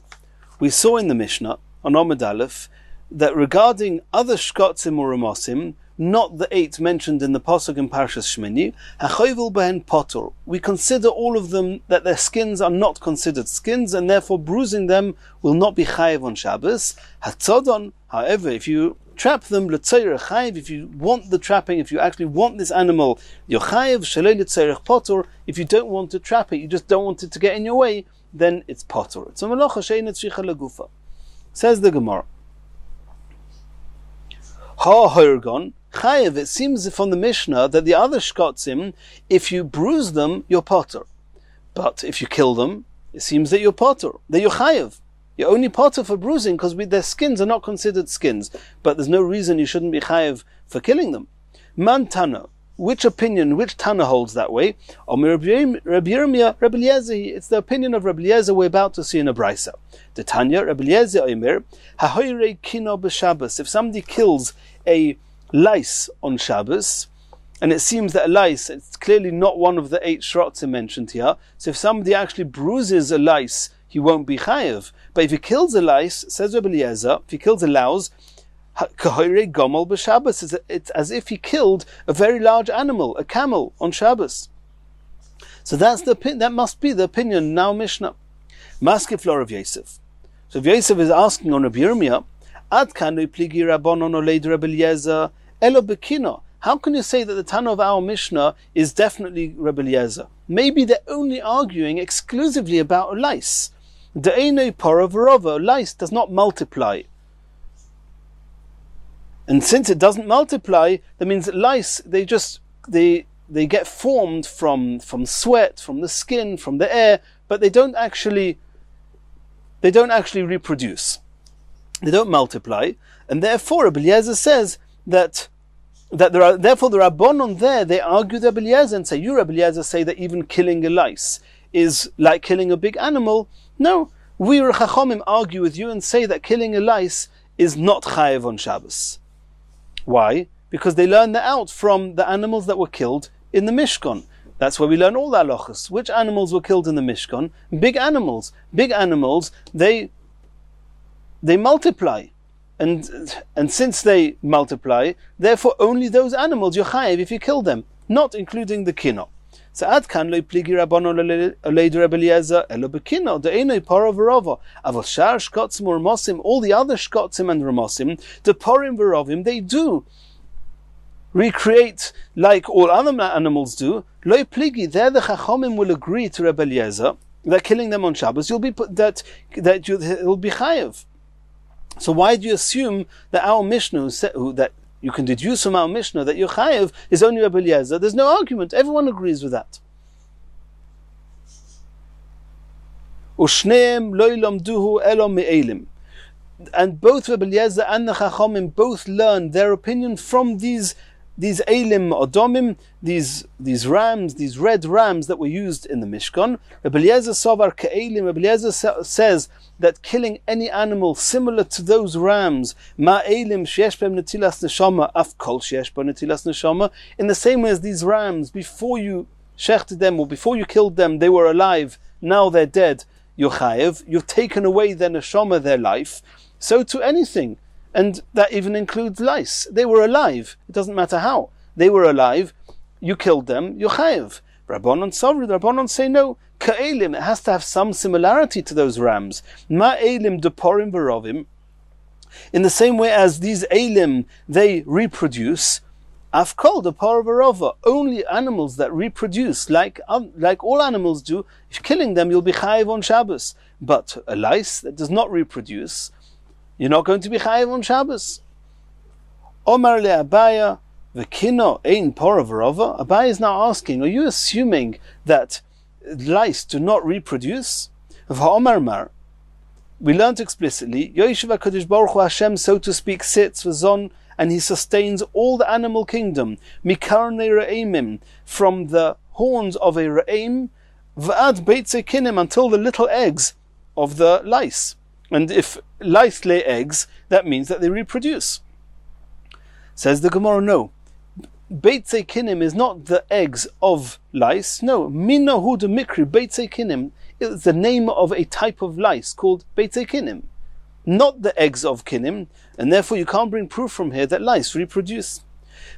We saw in the Mishnah on Amud Aleph that regarding other shkotzim or ramosim, not the 8 mentioned in the pasuk in Parshas Shmini, hachovel behen potor. We consider all of them that their skins are not considered skins, and therefore bruising them will not be chayev on Shabbos. Hatzodon, however, if you trap them, l'tzeirech chayiv, if you want the trapping, if you actually want this animal, you're chayiv, shalei l'tzeirech potter, if you don't want to trap it, you just don't want it to get in your way, then it's potter. It's a melacha she'eina tzricha legufa. Says the Gemara. Ha-horgon, chayiv, it seems from the Mishnah that the other shkotzim, if you bruise them, you're potter. But if you kill them, it seems that you're potter, that you're chayiv. You're only potter for bruising because their skins are not considered skins. But there's no reason you shouldn't be chayiv for killing them. Man Tana, which opinion, which Tana holds that way? It's the opinion of Rabbi Eliezer we're about to see in a brisa. The Tanya, Rabbi Eliezer Omer, hahoyrei kino b'Shabbos. If somebody kills a lice on Shabbos, and it seems that a lice, it's clearly not one of the 8 shrotzim mentioned here, so if somebody actually bruises a lice, he won't be chayiv. But if he kills a lice, says Rabbi Eliezer, if he kills a louse, kahoyrei gomel b'Shabbos, it's as if he killed a very large animal, a camel, on Shabbos. So that must be the opinion now Mishnah. Maskif lo Rav Yosef. So Rav Yosef is asking on Rabbi Yirmiyah, Ad kanu pligi rabbanon oleid Rabbi Eliezer elo bekino. How can you say that the Tana of our Mishnah is definitely Rabbi Eliezer? Maybe they're only arguing exclusively about a lice. De'enei para v'rova, a lice does not multiply. And since it doesn't multiply, that means that lice, they get formed from sweat, from the skin, from the air, but they don't actually reproduce. They don't multiply, and therefore Rabbi Eliezer says that there are, therefore the Rabbanon there, they argue Rabbi Eliezer and say, you Rabbi Eliezer say that even killing a lice is like killing a big animal. No, we Chachomim argue with you and say that killing a lice is not chayev on Shabbos. Why? Because they learn that out from the animals that were killed in the Mishkan. That's where we learn all the halachos. Which animals were killed in the Mishkan? Big animals. Big animals, they multiply. And since they multiply, therefore only those animals you're chayev if you kill them, not including the kino. So ad kan lo pligi rabbanon oleid Rabbi Eliezer elo bekino de'enei para v'rova aval shar shkotzim u'ramosim, all the other shkotzim and ramosim, the porim v'rovim, they do recreate like all other animals do. Lo pligi, there the chachomim will agree to Rabbi Eliezer that killing them on Shabbos you'll be that it'll be chayev. So why do you assume that our Mishnah, that you can deduce from our Mishnah that your chayev is only Rabbi Eliezer? There's no argument. Everyone agrees with that. Ushneim lo ylamduhu elo me'elim. And both Rabbi Eliezer and the Chachomim both learned their opinion from these elim odomim, these rams, these red rams that were used in the Mishkan. Rabbi Eliezer savar ke'elim. Rabbi Eliezer says that killing any animal similar to those rams, ma'elim sheyesh b'hem netilas neshama, af kol sheyesh b'hem netilas neshama, in the same way as these rams, before you shechted them or before you killed them, they were alive. Now they're dead. You're chayev. You've taken away their neshama, their life. So to anything. And that even includes lice. They were alive. It doesn't matter how. They were alive. You killed them. You're chayev. Rabbanon Savri, the Rabbanon say no. Ka'elim, it has to have some similarity to those rams. Ma'elim deporim v'rovim. In the same way as these elim, they reproduce. Afkol depor v'rova. Only animals that reproduce, like all animals do, if killing them, you'll be chayev on Shabbos. But a lice that does not reproduce, you're not going to be chayev on Shabbos. Omar le Abaya v'kino ein por v'rova. Abaya is now asking, are you assuming that lice do not reproduce? V'omar mar, we learnt explicitly, Yoshev HaKadosh Baruch Hu Hashem, so to speak, sits v'zon, and he sustains all the animal kingdom, mikarnei re'emim, from the horns of a re'em, v'ad beitzei kinim, until the little eggs of the lice. And if lice lay eggs, that means that they reproduce. Says the Gemara, no. Beitzei kinim is not the eggs of lice. No. Mina hu de mikri beitzei kinim is the name of a type of lice called beitzei kinim, not the eggs of kinim, and therefore you can't bring proof from here that lice reproduce.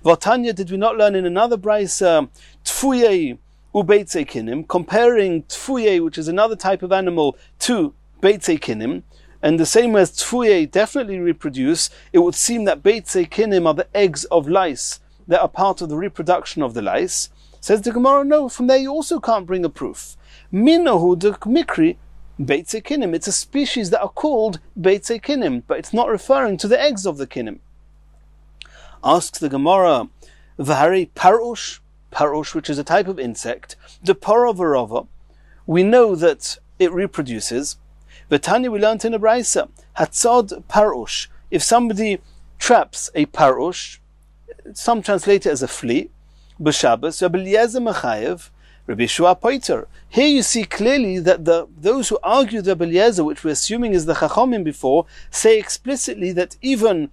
Vatanya, did we not learn in another brayso, tfuye u beitzei kinim, comparing tfuye, which is another type of animal, to beitzei kinim? and the same as tfuye definitely reproduce, it would seem that beitzei kinim are the eggs of lice that are part of the reproduction of the lice. Says the Gemara, no, from there you also can't bring a proof. Minahu de mikri beitzei kinim. It's a species that are called beitzei kinim, but it's not referring to the eggs of the kinim. Asks the Gemara, v'harei parush, which is a type of insect, the paravarova, we know that it reproduces. V'tani, we learned in a braysa, hatzad parush, if somebody traps a parush, some translate it as a flea, b'shabbos, Rabbi Eliezer mechayev, Rabbi Yeshua poiter. Here you see clearly that those who argue the Rabbi Eliezer, which we're assuming is the Chachamim before, say explicitly that even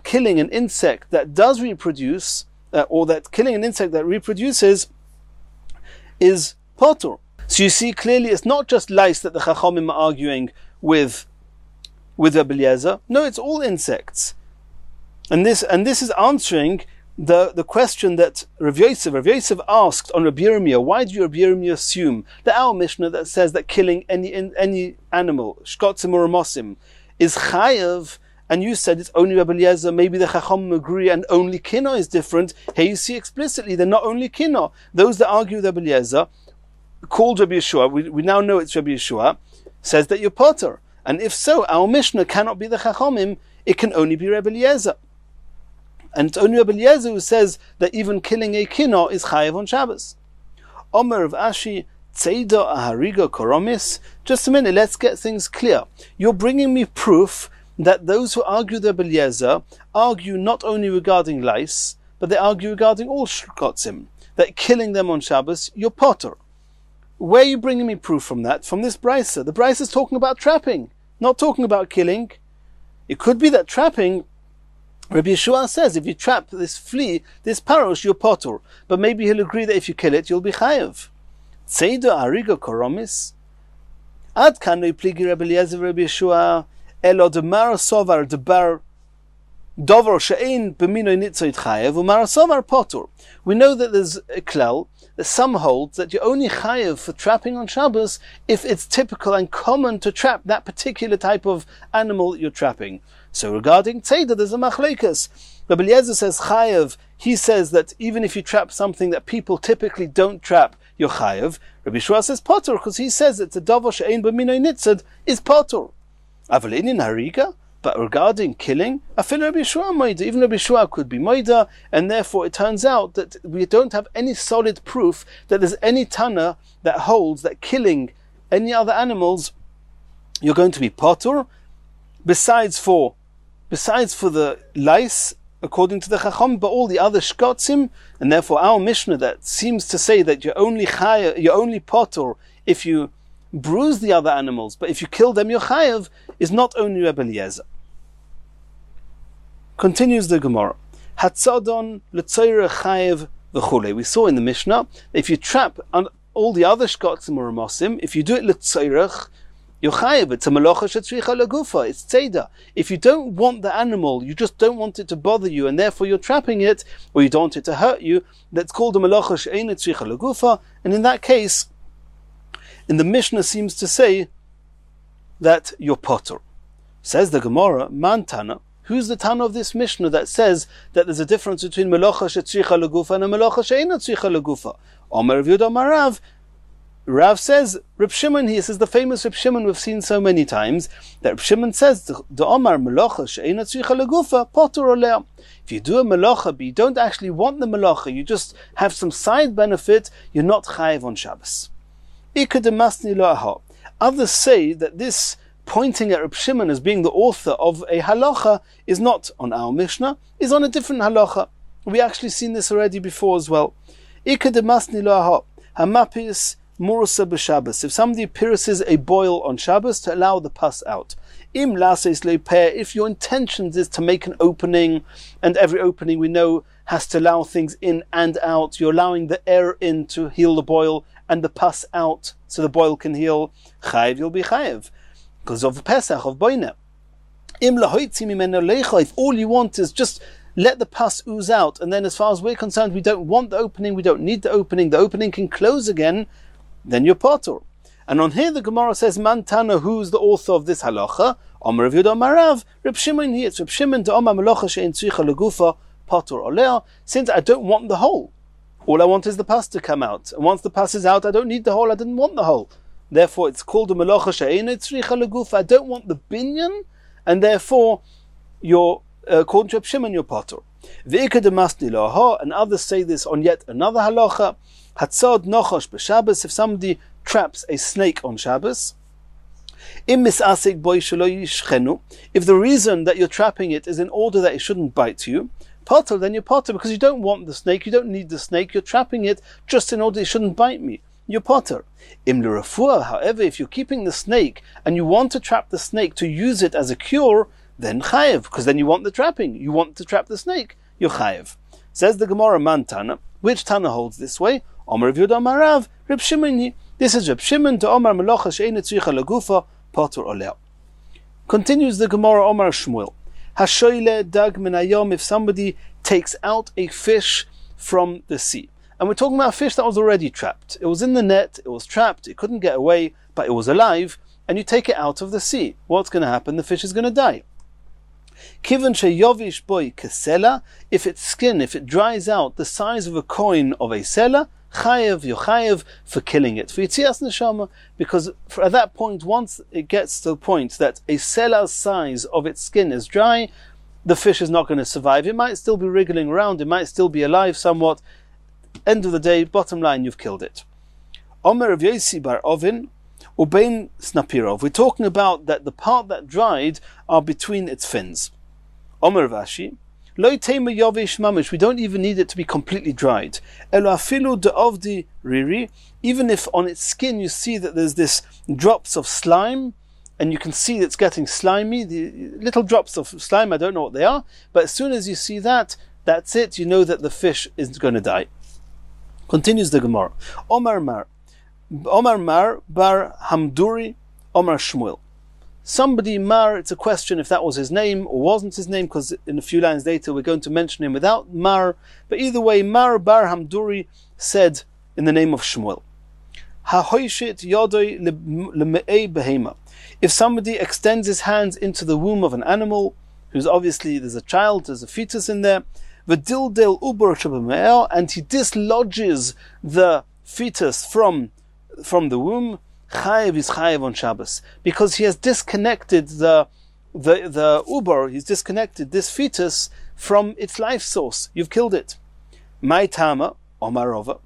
killing an insect that does reproduce, or that killing an insect that reproduces, is potter. So you see clearly it's not just lice that the Chachamim are arguing with Rabbi Eliezer. No, it's all insects. And this is answering the question that Rav Yosef asked on Rabbi Yirmiyah. Why do you, Rabbi Yirmiyah, assume that our Mishnah that says that killing any animal, shkotzim or ramosim, is chayav, and you said it's only Rabbi Eliezer, maybe the Chachamim agree and only kina is different? Here you see explicitly they're not only kina. Those that argue with Rabbi Eliezer, called Rabbi Yeshua, we now know it's Rabbi Yeshua, says that you're potter. And if so, our Mishnah cannot be the Chachamim, it can only be Rabbi Eliezer. And it's only Rabbi Eliezer who says that even killing a kina is chayav on Shabbos. Omer of Ashi, Tzeida ahariga koromis. Just a minute, let's get things clear. You're bringing me proof that those who argue the Rabbi Eliezer argue not only regarding lice, but they argue regarding all shkotzim, that killing them on Shabbos, you're potter. Where are you bringing me proof from that? From this braysa. The braysa is talking about trapping, not talking about killing. It could be that trapping, Rabbi Yeshua says, if you trap this flea, this parosh, you're potter. But maybe he'll agree that if you kill it, you'll be chayav. Tzeido ariga koromis. Ad kan lo pligi Rabbi Eliezer Rabbi Yeshua elo de marasovar de bar dover she'ein b'minoi nitzoit chayav u'marasovar potter. We know that there's a klal that some hold that you're only chayav for trapping on Shabbos if it's typical and common to trap that particular type of animal that you're trapping. So regarding tzeidah, there's a machlekes. Rabbi Eliezer says chayav. He says that even if you trap something that people typically don't trap, you're chayav. Rabbi Yeshua says potter, because he says it's a davar she'ein b'minoi nitzad is potter. Aval einin hariga. But regarding killing, even Rabbi Yeshua could be moida, and therefore it turns out that we don't have any solid proof that there's any Tana that holds that killing any other animals you're going to be potter, besides for the lice, according to the Chacham, but all the other shkotzim, and therefore our Mishnah that seems to say that you're only potter if you bruise the other animals, but if you kill them you're chayav, is not only Rabbi Eliezer. Continues the Gemara. Hatzadon l'tzoyrech chayav v'chulei. We saw in the Mishnah, if you trap on all the other shkotzim or ramosim, if you do it l'tzoyrech, you're chayav. It's a melacha shetzricha legufa. It's tzeidah. If you don't want the animal, you just don't want it to bother you, and therefore you're trapping it, or you don't want it to hurt you, that's called a melacha she'ein tzricha legufa, and in that case, in the Mishnah seems to say that you're potter. Says the Gemara, man Tana. Who's the Tana of this Mishnah that says that there's a difference between melacha shetzricha legufa and a melacha she'eina tzricha legufa? Omer Rav Yehuda Amar Rav. Rav says, Reb Shimon, he says the famous Reb Shimon we've seen so many times, that Reb Shimon says, the Omar melacha she'eina tzricha legufa potter oleh. If you do a melacha, but you don't actually want the melacha, you just have some side benefit, you're not chayiv on Shabbos. Others say that this pointing at Reb Shimon as being the author of a halacha is not on our Mishnah, is on a different halacha. We actually seen this already before as well. If somebody pierces a boil on Shabbos to allow the pus out. If your intention is to make an opening, and every opening we know has to allow things in and out, you're allowing the air in to heal the boil, and the pus out so the boil can heal, chayiv, you'll be chayiv. Because of the Pesach, of Boina. If all you want is just let the pus ooze out, and then as far as we're concerned, we don't want the opening, we don't need the opening can close again, then you're potter. And on here the Gemara says, Man Tana, who's the author of this halacha? Omer Rav Yehuda Amar Rav, Reb Shimon here. It's Reb Shimon to Omer Melocha she'en tzricha legufa patur olea. Since I don't want the hole, all I want is the pus to come out. And once the pus is out, I don't need the hole. I didn't want the hole. Therefore, it's called a melocha she'en tzricha legufa. I don't want the binyan, and therefore, you're according to Reb Shimon, you're patur. Ve'ikad masni laha, and others say this on yet another halacha. Hatzad nochash b'Shabbos, if somebody traps a snake on Shabbos. If the reason that you're trapping it is in order that it shouldn't bite you, potter, then you're potter, because you don't want the snake, you don't need the snake, you're trapping it just in order it shouldn't bite me. You're potter. However, if you're keeping the snake and you want to trap the snake to use it as a cure, then chayev, because then you want the trapping, you want to trap the snake, you're chayev. Says the Gemara, Man Tana, which Tana holds this way? Omer Rav Yehuda Amar Rav, Reb Shimon. This is Reb Shimon to Omar Melocha she'en tzricha legufa patur olea. Continues the Gemara, Omar Shmuel. Hashoyle dag min hayom, if somebody takes out a fish from the sea. And we're talking about a fish that was already trapped. It was in the net, it was trapped, it couldn't get away, but it was alive, and you take it out of the sea. What's going to happen? The fish is going to die. Kivan sheyovish boy kesela, if its skin, if it dries out the size of a coin of a sela, chayev, you're chayev for killing it, for yitzias neshama, because at that point, once it gets to the point that a sela's size of its skin is dry, the fish is not going to survive. It might still be wriggling around, it might still be alive somewhat. End of the day, bottom line, you've killed it. Omer of Yosi bar Ovin, Ubein Snapirov. We're talking about that the part that dried are between its fins. Omer Vashi, Lo Tema Yovish Mamish, we don't even need it to be completely dried. Elo afilu de'ovdi riri, even if on its skin you see that there's this drops of slime, and you can see it's getting slimy, the little drops of slime, I don't know what they are, but as soon as you see that, that's it, you know that the fish is going to die. Continues the Gemara. Omar Mar bar Hamduri, Omar Shmuel. Somebody Mar, it's a question if that was his name or wasn't his name, because in a few lines later we're going to mention him without Mar. But either way, Mar bar Hamduri said in the name of Shmuel, Hahoishit yodoi leme'ei behema. If somebody extends his hands into the womb of an animal, who's obviously, there's a child, there's a fetus in there, v'dildel uber shabame'el, and he dislodges the fetus from the womb, chayev is chayev on Shabbos, because he has disconnected the uber, he's disconnected this fetus from its life source. You've killed it. My tama, Omar Rava.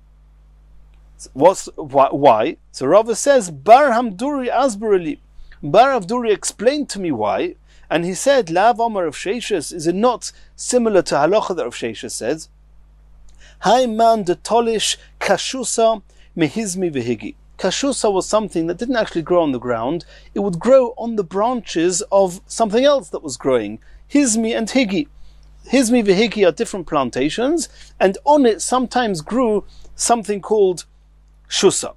Why? So Rava says, Bar Hamduri Asbarali. Bar Hamduri explained to me why, and he said, Lav Omar of Sheishes, is it not similar to halacha that of Sheishes says? Hai man de tolish kashusa mehizmi vehigi. Kashusa was something that didn't actually grow on the ground, it would grow on the branches of something else that was growing. Hizmi and higi. Hizmi vehigi are different plantations, and on it sometimes grew something called shusa.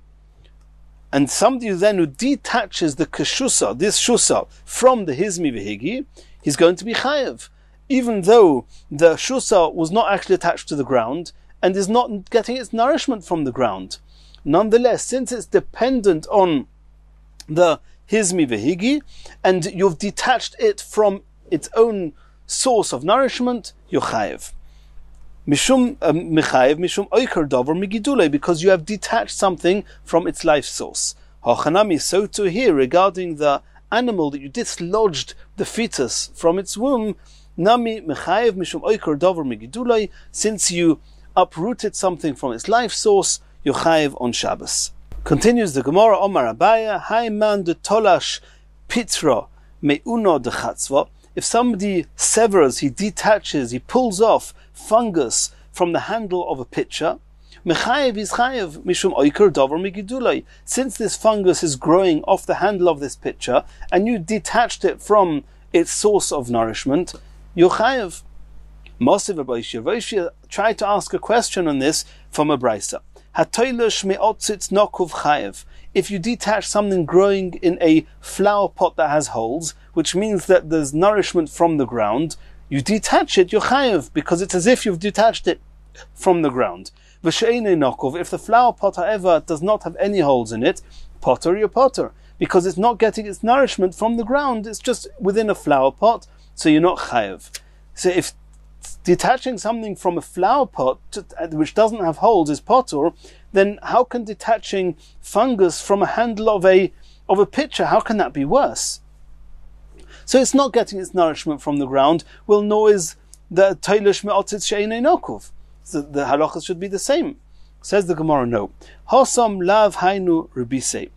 And somebody then who detaches the kashusa, this shusa, from the hizmi vehigi, he's going to be chayev, even though the shusa was not actually attached to the ground and is not getting its nourishment from the ground. Nonetheless, since it's dependent on the hizmi vehigi, and you've detached it from its own source of nourishment, you're chayev. Mishum mechayev mishum oiker davar migidule, because you have detached something from its life source. Hachanami, so too here regarding the animal that you dislodged the fetus from its womb. Nami mechayev mishum oiker davar migidule, since you uprooted something from its life source, you're chayev on Shabbos. Continues the Gemara, Omar Abaya, Hai man de tolash pitra meuno de chatzva. If somebody severs, he detaches, he pulls off fungus from the handle of a pitcher, mechayev is chayev mishum oiker davar migidulai. Since this fungus is growing off the handle of this pitcher, and you detached it from its source of nourishment, you're chayev. Mosiv Abayshir tried to ask a question on this from a brisa. Hatoilish me'otzitz nokuv chayev. If you detach something growing in a flower pot that has holes, which means that there's nourishment from the ground, you detach it, you're chayev, because it's as if you've detached it from the ground. V'she'enei nokov, if the flower pot, however, does not have any holes in it, potter, you're potter, because it's not getting its nourishment from the ground, it's just within a flower pot, so you're not chayev. So if detaching something from a flower pot which doesn't have holes is potter, then how can detaching fungus from a handle of a pitcher, how can that be worse? So it's not getting its nourishment from the ground, well, nor is the toilish me'otzitz she'enei nokov. So the halachas should be the same. Says the Gemara, no. Hosam lav hainu ribisei.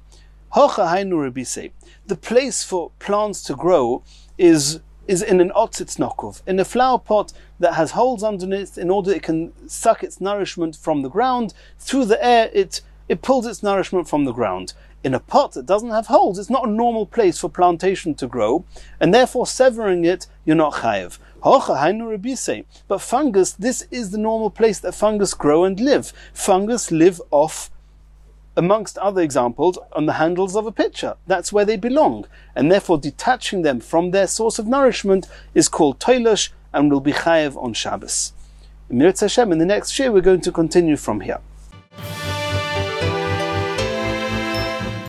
Hocha hainu ribisei. The place for plants to grow is in an otzitz nokov, in a flower pot that has holes underneath, in order it can suck its nourishment from the ground. Through the air, it pulls its nourishment from the ground. In a pot that doesn't have holes, it's not a normal place for plantation to grow, and therefore severing it, you're not chayev. But fungus, this is the normal place that fungus grow and live. Fungus live off, amongst other examples, on the handles of a pitcher. That's where they belong. And therefore detaching them from their source of nourishment is called toilish and will be chayev on Shabbos. In the next shir, we're going to continue from here.